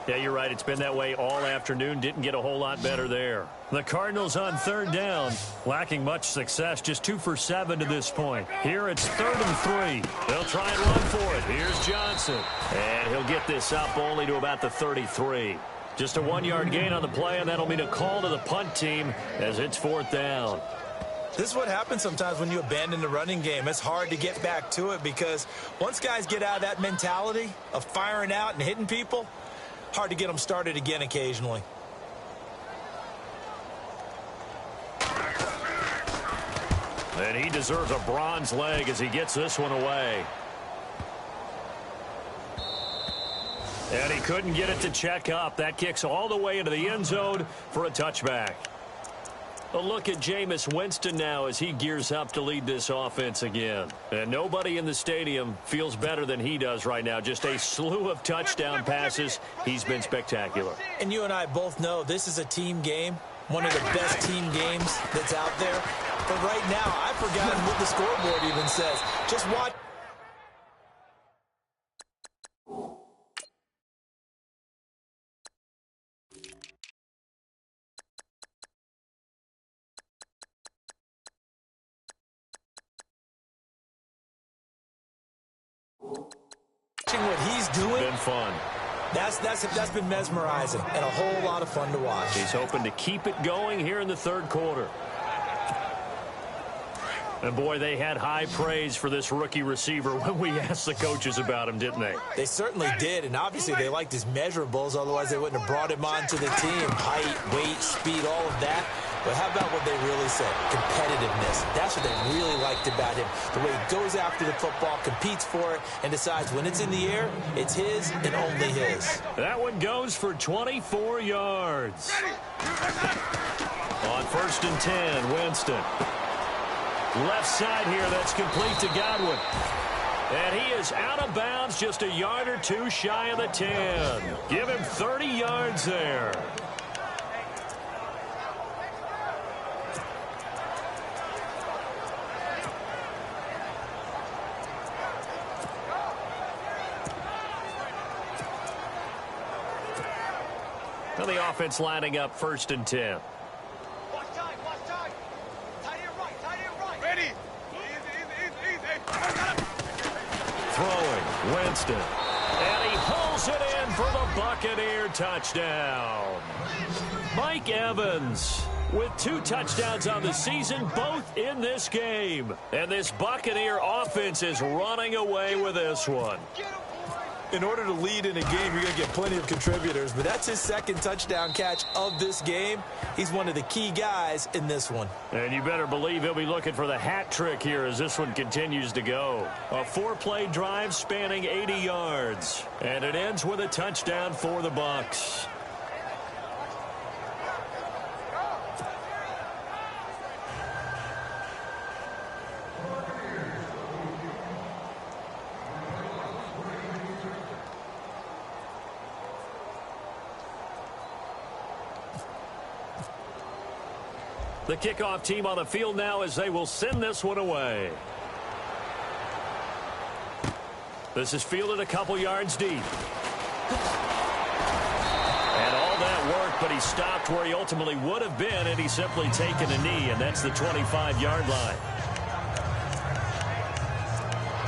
Yeah, you're right. It's been that way all afternoon. Didn't get a whole lot better there. The Cardinals on third down, lacking much success, just 2 for 7 to this point. Here it's 3rd and 3. They'll try and run for it. Here's Johnson. And he'll get this up only to about the 33. Just a 1-yard gain on the play, and that'll mean a call to the punt team as it's 4th down. This is what happens sometimes when you abandon the running game. It's hard to get back to it because once guys get out of that mentality of firing out and hitting people, hard to get them started again occasionally. And he deserves a bronze leg as he gets this one away. And he couldn't get it to check up. That kicks all the way into the end zone for a touchback. A look at Jameis Winston now as he gears up to lead this offense again. And nobody in the stadium feels better than he does right now. Just a slew of touchdown passes. He's been spectacular. And you and I both know this is a team game, one of the best team games that's out there. But right now, I've forgotten what the scoreboard even says. Just watch. What he's doing. Been fun. That's been mesmerizing and a whole lot of fun to watch. He's hoping to keep it going here in the 3rd quarter. And boy, they had high praise for this rookie receiver when we asked the coaches about him, didn't they? They certainly did, and obviously they liked his measurables, otherwise they wouldn't have brought him onto the team. Height, weight, speed, all of that. But how about what they really said? Competitiveness. That's what they really liked about him. The way he goes after the football, competes for it, and decides when it's in the air, it's his and only his. That one goes for 24 yards. On 1st and 10, Winston. Left side here, that's complete to Godwin. And he is out of bounds, just a yard or 2 shy of the 10. Give him 30 yards there. Now the offense lining up 1st and 10. Throwing, Winston. And he pulls it in for the Buccaneer touchdown. Mike Evans with 2 touchdowns on the season, both in this game. And this Buccaneer offense is running away with this one. In order to lead in a game, you're going to get plenty of contributors, but that's his 2nd touchdown catch of this game. He's one of the key guys in this one. And you better believe he'll be looking for the hat trick here as this one continues to go. A 4-play drive spanning 80 yards. And it ends with a touchdown for the Bucs. The kickoff team on the field now as they will send this one away. This is fielded a couple yards deep. And all that work but he stopped where he ultimately would have been, and he's simply taken a knee, and that's the 25-yard line.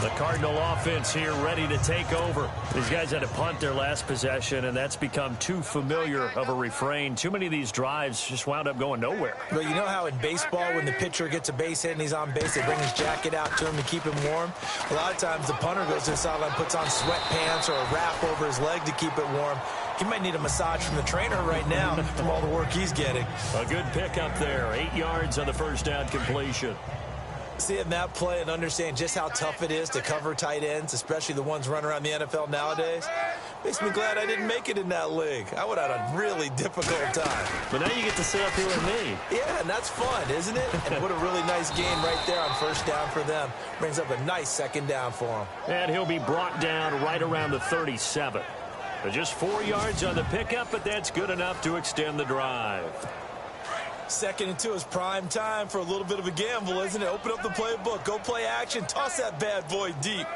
The Cardinal offense here ready to take over. These guys had to punt their last possession, and that's become too familiar of a refrain. Too many of these drives just wound up going nowhere. But you know how in baseball, when the pitcher gets a base hit and he's on base, they bring his jacket out to him to keep him warm? A lot of times the punter goes to the sideline, puts on sweatpants or a wrap over his leg to keep it warm. He might need a massage from the trainer right now from all the work he's getting. A good pickup there. 8 yards on the first down completion. Seeing that play and understand just how tough it is to cover tight ends, especially the ones running around the NFL nowadays, makes me glad I didn't make it in that league. I would have had a really difficult time. But now you get to sit up here with me. Yeah, and that's fun, isn't it? And what a really nice game right there on first down for them. Brings up a nice second down for him. And he'll be brought down right around the 37. Just 4 yards on the pickup, but that's good enough to extend the drive. 2nd and 2 is prime time for a little bit of a gamble, isn't it? Open up the playbook, go play action, toss that bad boy deep.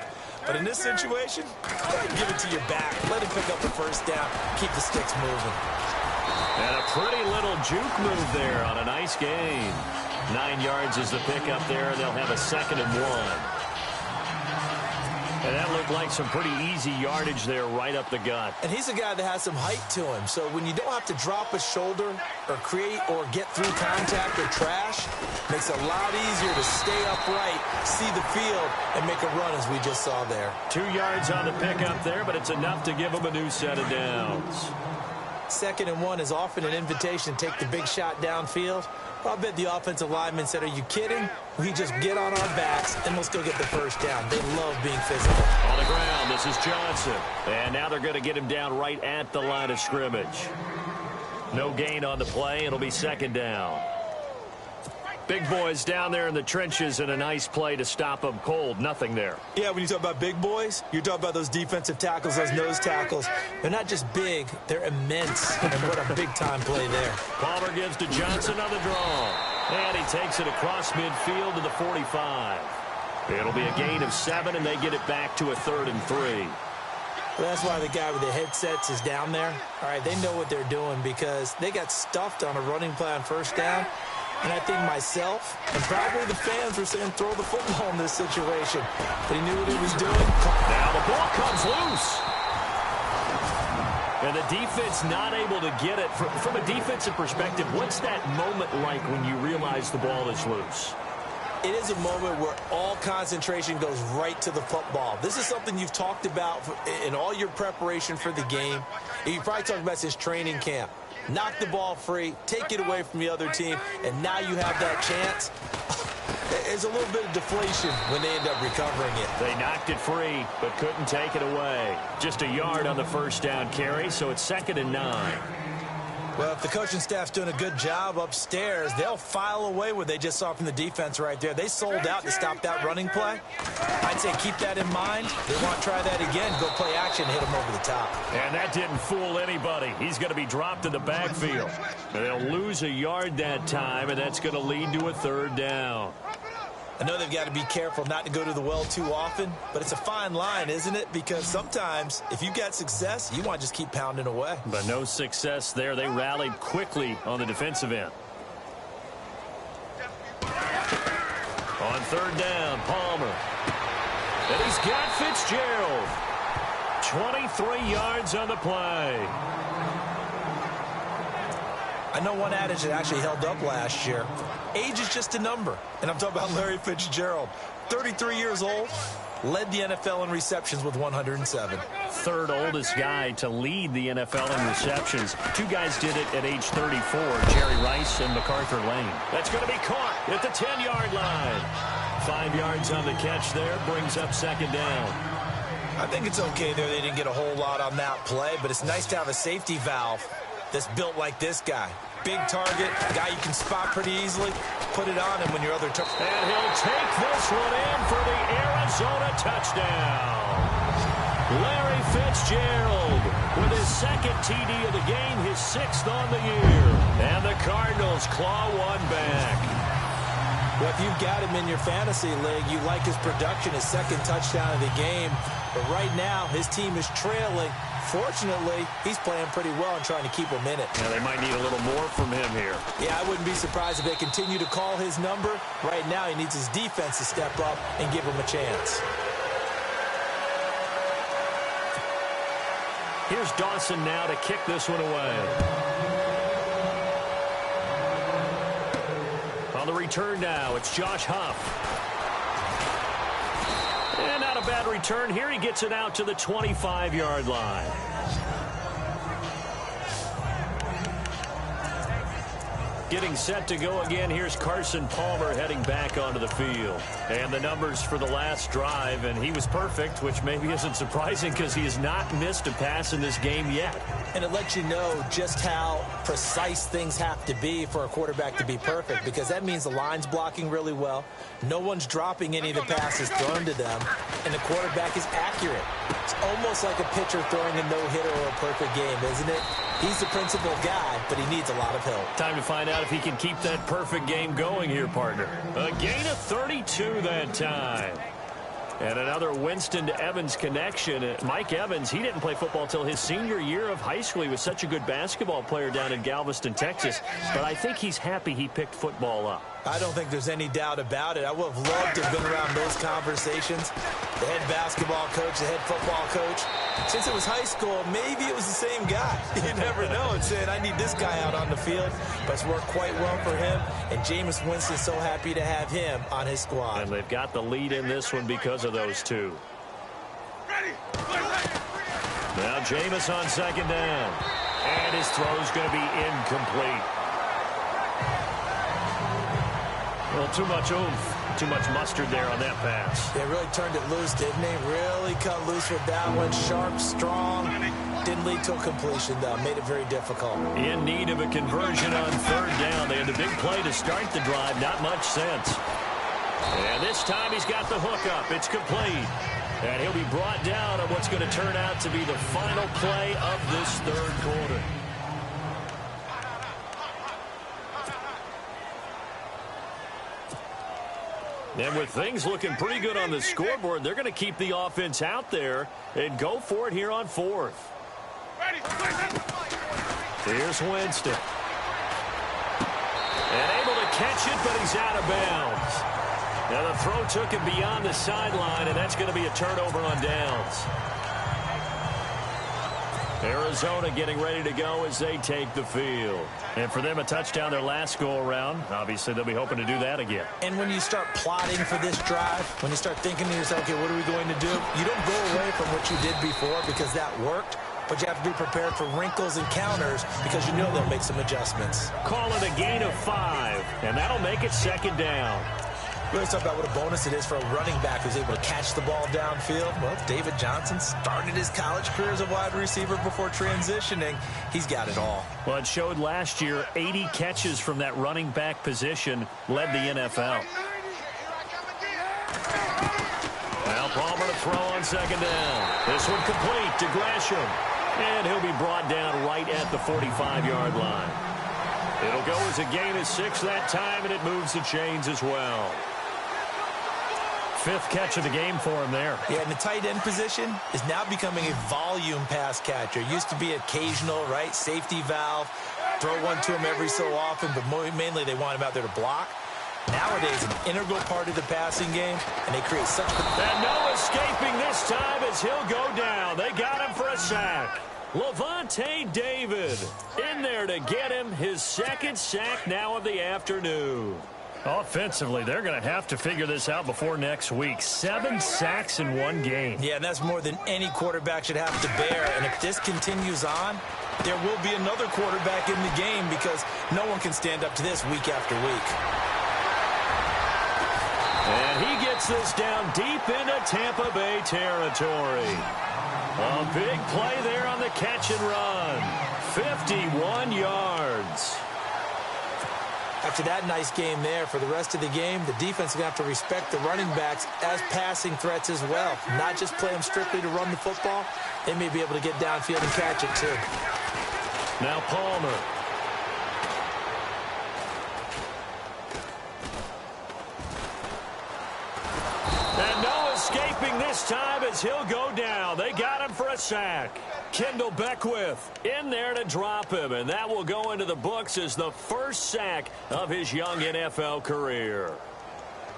But in this situation, go ahead and give it to your back. Let him pick up the first down, keep the sticks moving. And a pretty little juke move there on a nice gain. 9 yards is the pickup there, and they'll have a 2nd and 1. And that looked like some pretty easy yardage there right up the gut. And he's a guy that has some height to him. So when you don't have to drop a shoulder or create or get through contact or trash, makes it a lot easier to stay upright, see the field, and make a run as we just saw there. 2 yards on the pickup there, but it's enough to give him a new set of downs. 2nd and 1 is often an invitation to take the big shot downfield. I bet the offensive lineman said, are you kidding? We just get on our backs and let's go get the first down. They love being physical. On the ground, this is Johnson. And now they're going to get him down right at the line of scrimmage. No gain on the play. It'll be 2nd down. Big boys down there in the trenches, and a nice play to stop them cold. Nothing there. Yeah, when you talk about big boys, you're talking about those defensive tackles, those nose tackles. They're not just big, they're immense. And what a big-time play there. Palmer gives to Johnson on the draw. And he takes it across midfield to the 45. It'll be a gain of 7, and they get it back to a 3rd and 3. Well, that's why the guy with the headsets is down there. All right, they know what they're doing because they got stuffed on a running play on first down. And I think myself and probably the fans were saying throw the football in this situation. But he knew what he was doing. Now the ball comes loose. And the defense not able to get it. From a defensive perspective, what's that moment like when you realize the ball is loose? It is a moment where all concentration goes right to the football. This is something you've talked about in all your preparation for the game. You probably talked about since training camp. Knock the ball free, take it away from the other team, and now you have that chance. There's a little bit of deflation when they end up recovering it. They knocked it free, but couldn't take it away. Just a yard on the first down carry, so it's 2nd and 9. Well, if the coaching staff's doing a good job upstairs, they'll file away what they just saw from the defense right there. They sold out to stop that running play. I'd say keep that in mind. They want to try that again. Go play action, hit them over the top. And that didn't fool anybody. He's going to be dropped in the backfield. They'll lose a yard that time, and that's going to lead to a 3rd down. I know they've got to be careful not to go to the well too often, but it's a fine line, isn't it? Because sometimes, if you got success, you want to just keep pounding away. But no success there. They rallied quickly on the defensive end. On 3rd down, Palmer. And he's got Fitzgerald. 23 yards on the play. I know one adage that actually held up last year. Age is just a number. And I'm talking about Larry Fitzgerald. 33 years old, led the NFL in receptions with 107. 3rd oldest guy to lead the NFL in receptions. 2 guys did it at age 34, Jerry Rice and MacArthur Lane. That's going to be caught at the 10-yard line. 5 yards on the catch there, brings up 2nd down. I think it's okay there. They didn't get a whole lot on that play, but it's nice to have a safety valve that's built like this guy. Big target, guy you can spot pretty easily. Put it on him when your other tough. And he'll take this one in for the Arizona touchdown. Larry Fitzgerald with his 2nd TD of the game, his 6th on the year. And the Cardinals claw one back. Well, if you've got him in your fantasy league, you like his production, his second touchdown of the game. But right now, his team is trailing. Fortunately, he's playing pretty well and trying to keep him in it. Yeah, they might need a little more from him here. Yeah, I wouldn't be surprised if they continue to call his number. Right now, he needs his defense to step up and give him a chance. Here's Dawson now to kick this one away. On the return now, it's Josh Huff. And not a bad return here. He gets it out to the 25-yard line. Getting set to go again. Here's Carson Palmer heading back onto the field. And the numbers for the last drive, and he was perfect, which maybe isn't surprising because he has not missed a pass in this game yet. And it lets you know just how precise things have to be for a quarterback to be perfect, because that means the line's blocking really well. No one's dropping any of the passes thrown to them, and the quarterback is accurate. It's almost like a pitcher throwing a no-hitter or a perfect game, isn't it? He's the principal guy, but he needs a lot of help. Time to find out if he can keep that perfect game going here, partner. A gain of 32 that time. And another Winston to Evans connection. Mike Evans, he didn't play football till his senior year of high school. He was such a good basketball player down in Galveston, Texas. But I think he's happy he picked football up. I don't think there's any doubt about it. I would have loved to have been around those conversations. The head basketball coach, the head football coach. Since it was high school, maybe it was the same guy. You never know. And saying, I need this guy out on the field. But it's worked quite well for him. And Jameis Winston's so happy to have him on his squad. And they've got the lead in this one because of those two. Now Jameis on second down. And his throw's going to be incomplete. Well, too much oomph, too much mustard there on that pass. They really turned it loose, didn't they? Really cut loose with that one. Sharp, strong. Didn't lead to a completion, though. Made it very difficult. In need of a conversion on third down. They had a big play to start the drive. Not much sense. And this time he's got the hook up. It's complete. And he'll be brought down on what's going to turn out to be the final play of this third quarter. And with things looking pretty good on the scoreboard, they're going to keep the offense out there and go for it here on fourth. Here's Winston. And able to catch it, but he's out of bounds. Now the throw took him beyond the sideline, and that's going to be a turnover on downs. Arizona getting ready to go as they take the field. And for them, a touchdown their last go-around. Obviously, they'll be hoping to do that again. And when you start plotting for this drive, when you start thinking to yourself, okay, what are we going to do? You don't go away from what you did before because that worked, but you have to be prepared for wrinkles and counters because you know they'll make some adjustments. Call it a gain of 5, and that'll make it second down. We always talk about what a bonus it is for a running back who's able to catch the ball downfield. Well, David Johnson started his college career as a wide receiver before transitioning. He's got it all. Well, it showed last year 80 catches from that running back position led the NFL. Now Palmer to throw on second down. This one complete to Gresham. And he'll be brought down right at the 45-yard line. It'll go as a gain of 6 that time, and it moves the chains as well. 5th catch of the game for him there. Yeah, and the tight end position is now becoming a volume pass catcher. Used to be occasional, right? Safety valve. Throw one to him every so often, but mainly they want him out there to block. Nowadays, an integral part of the passing game, and they create such... And no escaping this time as he'll go down. They got him for a sack. Levante David in there to get him his second sack now of the afternoon. Offensively, they're going to have to figure this out before next week. 7 sacks in one game. Yeah, and that's more than any quarterback should have to bear. And if this continues on, there will be another quarterback in the game because no one can stand up to this week after week. And he gets this down deep into Tampa Bay territory. A big play there on the catch and run. 51 yards. After that nice game there, for the rest of the game, the defense is going to have to respect the running backs as passing threats as well. Not just play them strictly to run the football. They may be able to get downfield and catch it too. Now Palmer. holding this time as he'll go down. They got him for a sack. Kendall Beckwith in there to drop him, and that will go into the books as the first sack of his young NFL career.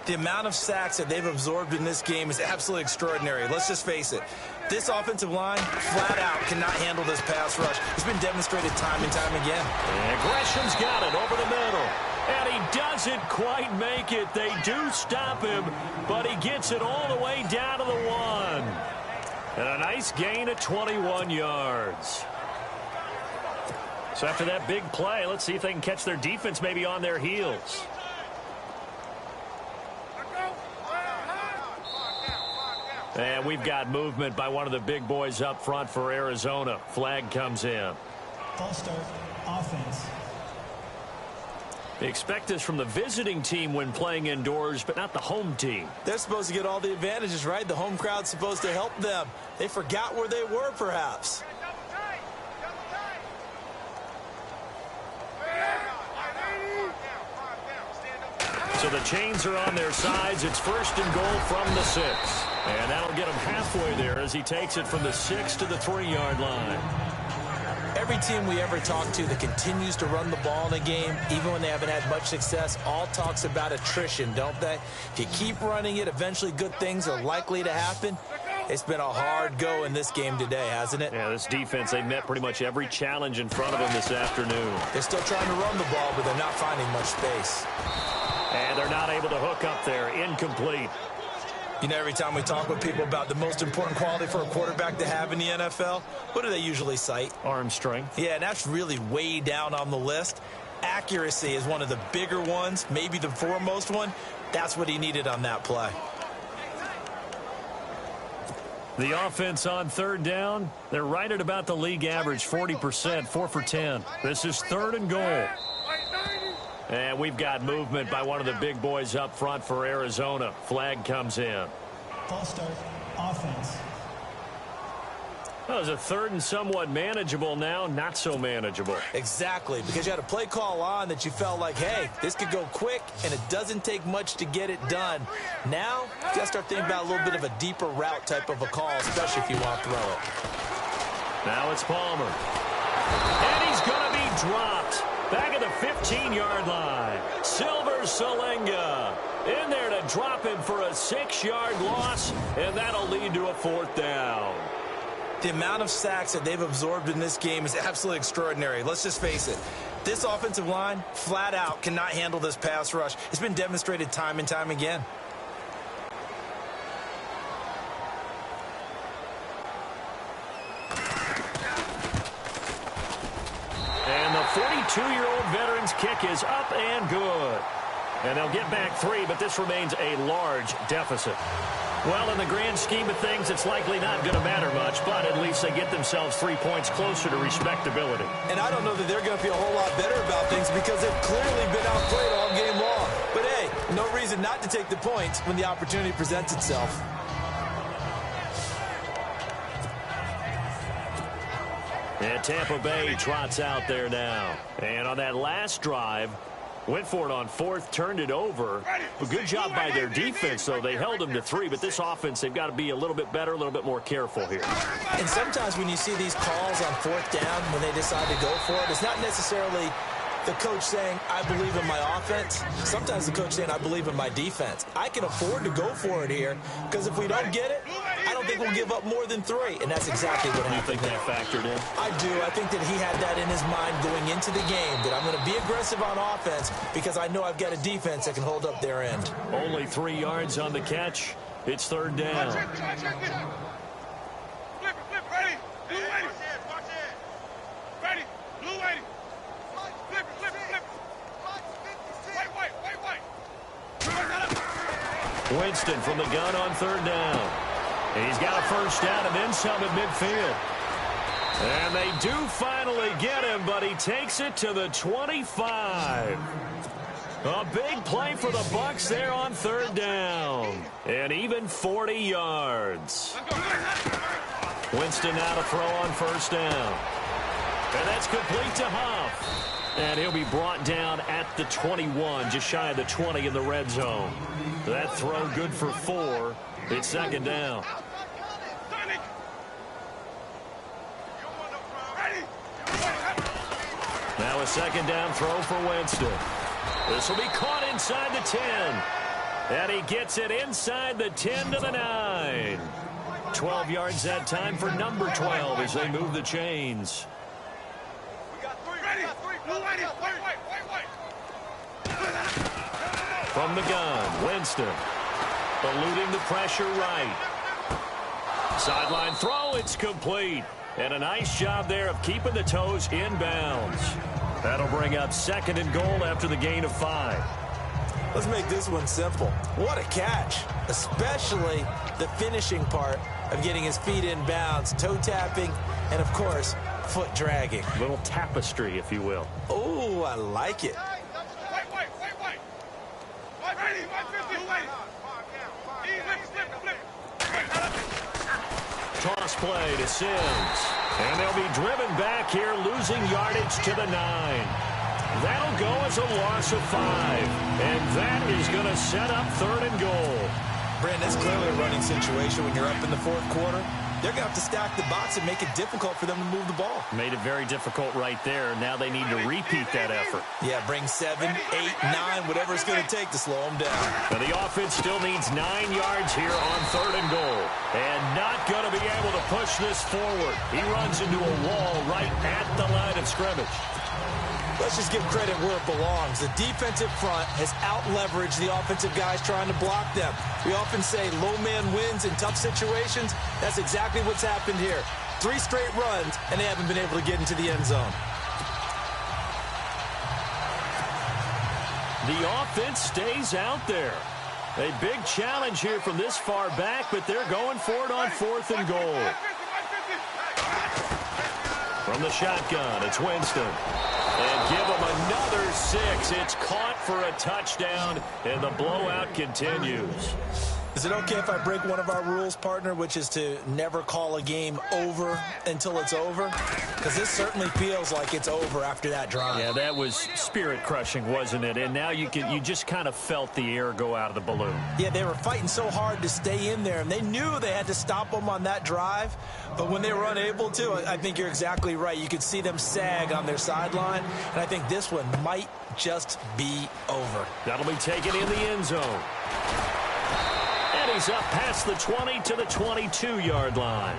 The amount of sacks that they've absorbed in this game is absolutely extraordinary. Let's just face it. This offensive line, flat out, cannot handle this pass rush. It's been demonstrated time and time again. And Gresham's got it over the middle. And he doesn't quite make it. They do stop him, but he gets it all the way down to the 1. And a nice gain of 21 yards. So after that big play, let's see if they can catch their defense maybe on their heels. And we've got movement by one of the big boys up front for Arizona. Flag comes in. False start, offense. They expect this from the visiting team when playing indoors, but not the home team. They're supposed to get all the advantages, right? The home crowd's supposed to help them. They forgot where they were, perhaps. So the chains are on their sides. It's 1st and goal from the 6. And that'll get him halfway there as he takes it from the 6 to the 3-yard line. Every team we ever talk to that continues to run the ball in a game, even when they haven't had much success, all talks about attrition, don't they? If you keep running it, eventually good things are likely to happen. It's been a hard go in this game today, hasn't it? Yeah, this defense, they met pretty much every challenge in front of them this afternoon. They're still trying to run the ball, but they're not finding much space. And they're not able to hook up there. Incomplete. You know, every time we talk with people about the most important quality for a quarterback to have in the NFL, what do they usually cite? Arm strength. Yeah, and that's really way down on the list. Accuracy is one of the bigger ones, maybe the foremost one. That's what he needed on that play. The offense on 3rd down, they're right at about the league average, 40%, 4 for 10. This is 3rd and goal. And we've got movement by one of the big boys up front for Arizona. Flag comes in. False start, offense. Well, it was a 3rd and somewhat manageable now, not so manageable. Exactly, because you had a play call on that you felt like, hey, this could go quick, and it doesn't take much to get it done. Now, you got to start thinking about a little bit of a deeper route type of a call, especially if you want to throw it. Now it's Palmer. And he's going to be dropped. Back at the 15-yard line. Silver Salenga in there to drop him for a 6-yard loss, and that'll lead to a 4th down. The amount of sacks that they've absorbed in this game is absolutely extraordinary. Let's just face it. This offensive line, flat out, cannot handle this pass rush. It's been demonstrated time and time again. And the 42-year-old veteran's kick is up and good. And they'll get back 3, but this remains a large deficit. Well, in the grand scheme of things, it's likely not going to matter much, but at least they get themselves 3 points closer to respectability. And I don't know that they're going to feel a whole lot better about things because they've clearly been outplayed all game long. But hey, no reason not to take the points when the opportunity presents itself. And Tampa Bay trots out there now. And on that last drive, went for it on 4th, turned it over. A good job by their defense, though. They held them to 3, but this offense, they've got to be a little bit better, a little bit more careful here. And sometimes when you see these calls on 4th down, when they decide to go for it, it's not necessarily the coach saying, I believe in my offense. Sometimes the coach saying, I believe in my defense. I can afford to go for it here because if we don't get it, I don't think we'll give up more than 3. And that's exactly what happened. You think that factored in? I do. I think that he had that in his mind going into the game, that I'm going to be aggressive on offense because I know I've got a defense that can hold up their end. Only 3 yards on the catch. It's 3rd down. Winston from the gun on 3rd down. He's got a 1st down and then some at midfield. And they do finally get him, but he takes it to the 25. A big play for the Bucs there on 3rd down. And even 40 yards. Winston now to throw on 1st down. And that's complete to Huff. And he'll be brought down at the 21, just shy of the 20 in the red zone. That throw good for 4. It's second down. Now a second down throw for Winston. This will be caught inside the 10. And he gets it inside the 10 to the 9. 12 yards that time for number 12 as they move the chains. From the gun, Winston. Eluding the pressure right. Sideline throw, it's complete. And a nice job there of keeping the toes inbounds. That'll bring up second and goal after the gain of 5. Let's make this one simple. What a catch, especially the finishing part of getting his feet in bounds, toe tapping, and, of course, foot dragging. A little tapestry, if you will. Oh, I like it. Toss play to Sims. And they'll be driven back here, losing yardage to the 9. That'll go as a loss of 5. And that is going to set up third and goal. Brandon, that's clearly a running situation when you're up in the fourth quarter. They're going to have to stack the box and make it difficult for them to move the ball. Made it very difficult right there. Now they need to repeat that effort. Yeah, bring 7, 8, 9, whatever it's going to take to slow them down. Now the offense still needs 9 yards here on third and goal. And not going to be able to push this forward. He runs into a wall right at the line of scrimmage. Let's just give credit where it belongs. The defensive front has out-leveraged the offensive guys trying to block them. We often say low man wins in tough situations. That's exactly what's happened here. 3 straight runs, and they haven't been able to get into the end zone. The offense stays out there. A big challenge here from this far back, but they're going for it on fourth and goal. From the shotgun, it's Winston. And give him another 6. It's caught for a touchdown, and the blowout continues. Is it okay if I break one of our rules, partner, which is to never call a game over until it's over? Because this certainly feels like it's over after that drive. Yeah, that was spirit-crushing, wasn't it? And now you just kind of felt the air go out of the balloon. Yeah, they were fighting so hard to stay in there, and they knew they had to stop them on that drive. But when they were unable to, I think you're exactly right. You could see them sag on their sideline, and I think this one might just be over. That'll be taken in the end zone. And he's up past the 20 to the 22-yard line.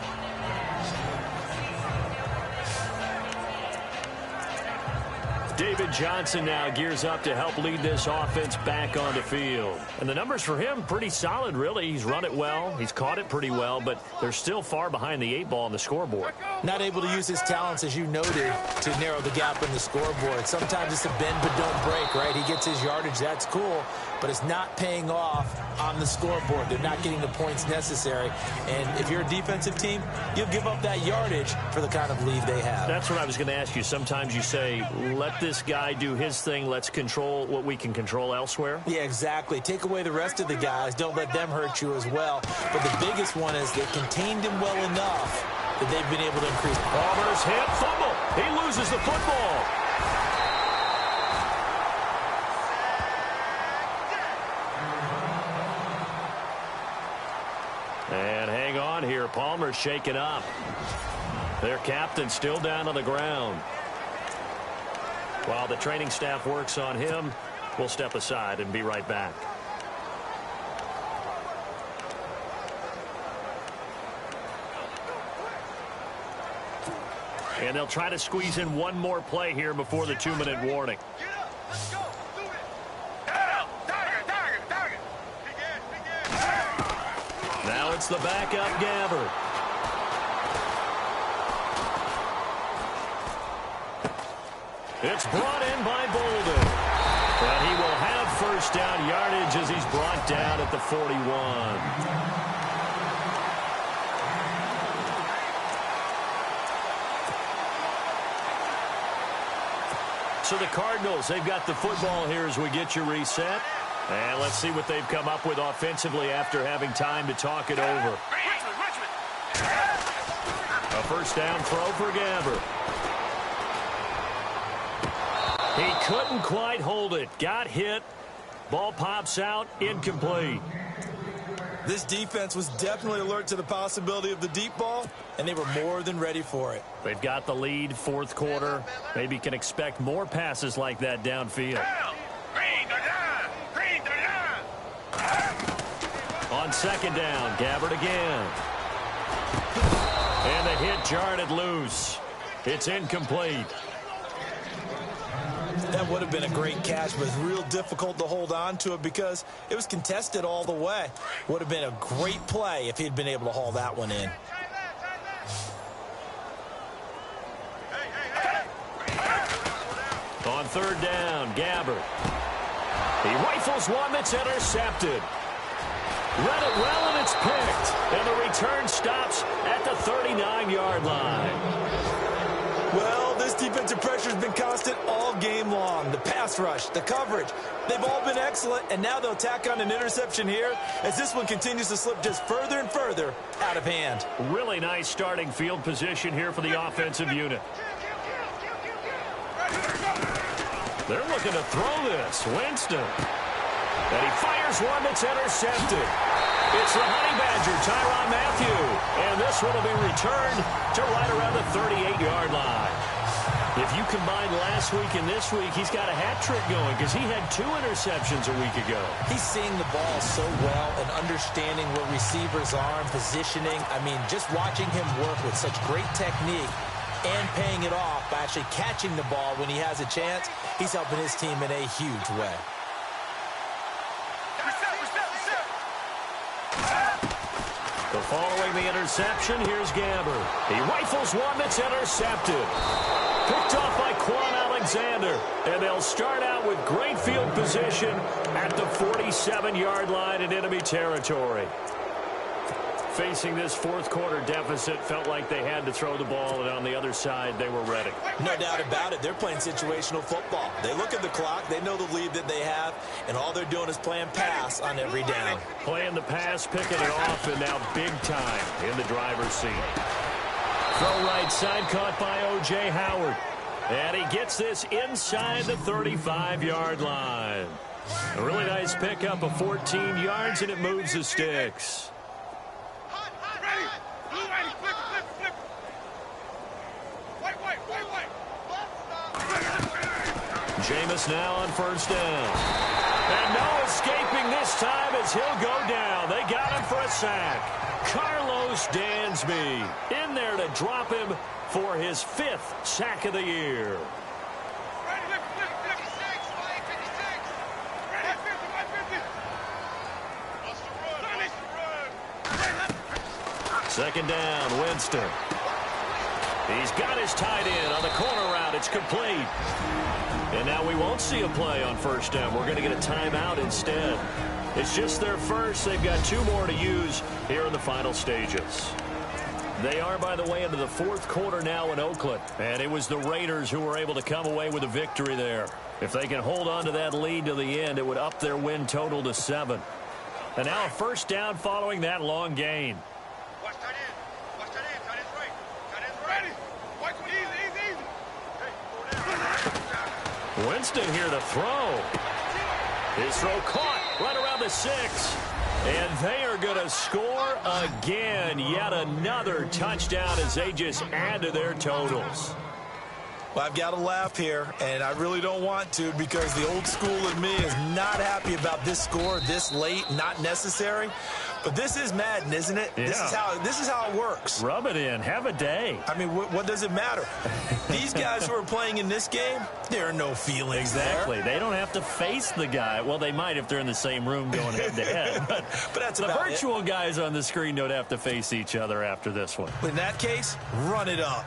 David Johnson now gears up to help lead this offense back on the field. And the numbers for him, pretty solid, really. He's run it well. He's caught it pretty well, but they're still far behind the 8 ball on the scoreboard. Not able to use his talents, as you noted, to narrow the gap in the scoreboard. Sometimes it's a bend but don't break, right? He gets his yardage, that's cool, but it's not paying off on the scoreboard. They're not getting the points necessary. And if you're a defensive team, you'll give up that yardage for the kind of lead they have. That's what I was going to ask you. Sometimes you say, let this guy do his thing. Let's control what we can control elsewhere. Yeah, exactly. Take away the rest of the guys. Don't let them hurt you as well. But the biggest one is they contained him well enough that they've been able to increase. Palmer's hit, fumble. He loses the football. And hang on here. Palmer's shaken up. Their captain still down on the ground. While the training staff works on him, we'll step aside and be right back. And they'll try to squeeze in one more play here before the 2-minute warning. Now it's the backup Gabbert. It's brought in by Bolden. And he will have first down yardage as he's brought down at the 41. So the Cardinals, they've got the football here as we get you reset. And let's see what they've come up with offensively after having time to talk it over. A first down throw for Gabbert. He couldn't quite hold it. Got hit. Ball pops out. Incomplete. This defense was definitely alert to the possibility of the deep ball, and they were more than ready for it. They've got the lead, fourth quarter. Maybe can expect more passes like that downfield. On second down, Gabbert again. And the hit jarred it loose. It's incomplete. That would have been a great catch, but it's real difficult to hold on to it because it was contested all the way. Would have been a great play if he'd been able to haul that one in. On third down, Gabbert. He rifles one that's intercepted. Read it well, and it's picked. And the return stops at the 39-yard line. Well, this defensive pressure has been constant all game long. The pass rush, the coverage, they've all been excellent, and now they'll tack on an interception here as this one continues to slip just further and further out of hand. Really nice starting field position here for the offensive unit. They're looking to throw this. Winston. And he fires one that's intercepted. It's the Honey Badger, Tyrann Mathieu. And this one will be returned to right around the 38-yard line. If you combine last week and this week, he's got a hat trick going because he had 2 interceptions a week ago. He's seeing the ball so well and understanding where receivers are and positioning. I mean, just watching him work with such great technique and paying it off by actually catching the ball when he has a chance, he's helping his team in a huge way. So following the interception, here's Gabbert. He rifles one that's intercepted. Picked off by Quan Alexander. And they'll start out with great field position at the 47-yard line in enemy territory. Facing this fourth quarter deficit, felt like they had to throw the ball, and on the other side, they were ready. No doubt about it. They're playing situational football. They look at the clock, they know the lead that they have, and all they're doing is playing pass on every down. Playing the pass, picking it off, and now big time in the driver's seat. Throw right side, caught by O.J. Howard. And he gets this inside the 35-yard line. A really nice pickup of 14 yards, and it moves the sticks. Jameis now on first down. And no escaping this time as he'll go down. They got him for a sack. Carlos Dansby in there to drop him for his 5th sack of the year. Second down, Winston. He's got his tight end on the corner route. It's complete. And now we won't see a play on first down. We're going to get a timeout instead. It's just their first. They've got 2 more to use here in the final stages. They are, by the way, into the fourth quarter now in Oakland. And it was the Raiders who were able to come away with a victory there. If they can hold on to that lead to the end, it would up their win total to 7. And now a first down following that long gain. Winston here to throw. His throw caught right around the 6. And they are going to score again. Yet another touchdown as they just add to their totals. Well, I've got to laugh here, and I really don't want to because the old school in me is not happy about this score this late, not necessary. But this is Madden, isn't it? Yeah. This is how it works. Rub it in. Have a day. I mean, what does it matter? These guys who are playing in this game, there are no feelings Exactly. there. They don't have to face the guy. Well, they might if they're in the same room going head-to-head. But that's the about virtual guys on the screen don't have to face each other after this one. In that case, run it up.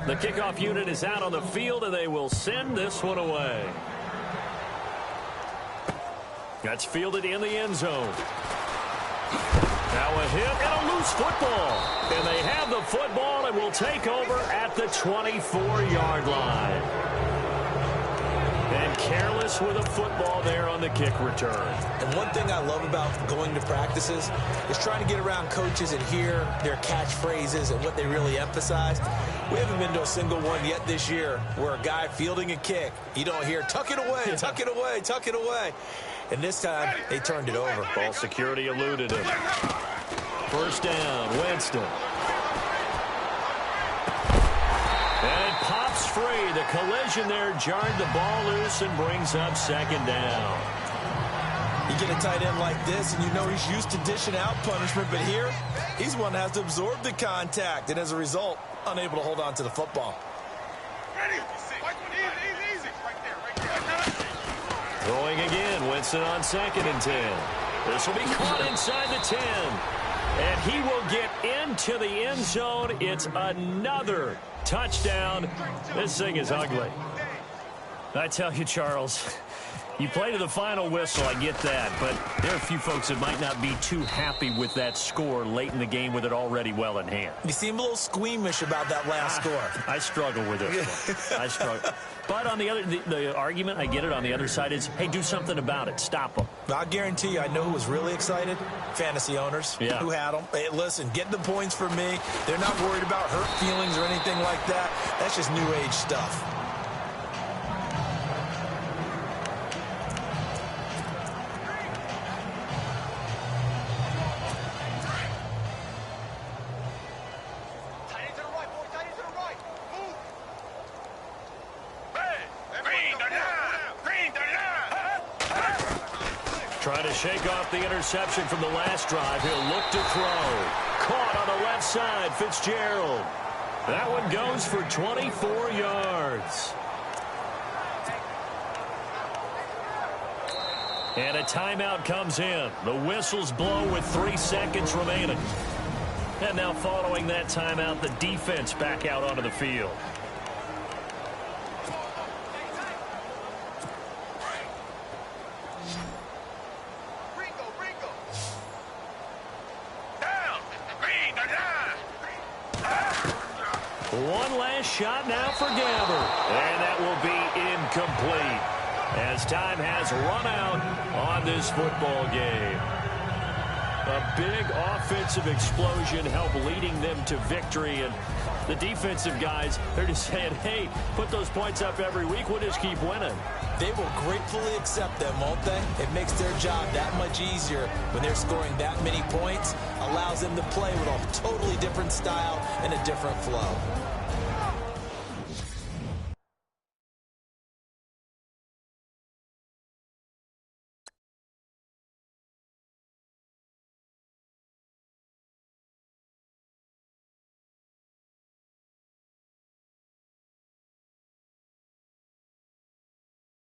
The kickoff unit is out on the field, and they will send this one away. That's fielded in the end zone. Now a hit and a loose football. And they have the football and will take over at the 24-yard line. And careless with a football there on the kick return. And one thing I love about going to practices is trying to get around coaches and hear their catchphrases and what they really emphasize. We haven't been to a single one yet this year where a guy fielding a kick, you don't hear, tuck it away, tuck it away, tuck it away. and this time they turned it over. Ball security eluded him. First down, Winston. And it pops free. The collision there jarred the ball loose and brings up second down. You get a tight end like this, and you know he's used to dishing out punishment, but here, he's one that has to absorb the contact, and as a result, unable to hold on to the football. Throwing again, Winston on 2nd and 10. This will be caught inside the 10. And he will get into the end zone. It's another touchdown. This thing is ugly. I tell you, Charles, you play to the final whistle, I get that, but there are a few folks that might not be too happy with that score late in the game with it already well in hand. You seem a little squeamish about that last score. I struggle with it. I struggle. But on the argument, I get it, on the other side is, hey, do something about it. Stop them. I'll guarantee you, I know who was really excited. Fantasy owners who had them. Hey, listen, get the points for me. They're not worried about hurt feelings or anything like that. That's just new age stuff. Trying to shake off the interception from the last drive. He'll look to throw. Caught on the left side, Fitzgerald. That one goes for 24 yards. And a timeout comes in. The whistles blow with 3 seconds remaining. And now following that timeout, the defense back out onto the field. One last shot now for Gabbert. And that will be incomplete as time has run out on this football game. A big offensive explosion helped leading them to victory. And the defensive guys, they're just saying, hey, put those points up every week. We'll just keep winning. They will gratefully accept them, won't they? It makes their job that much easier when they're scoring that many points. Allows them to play with a totally different style and a different flow.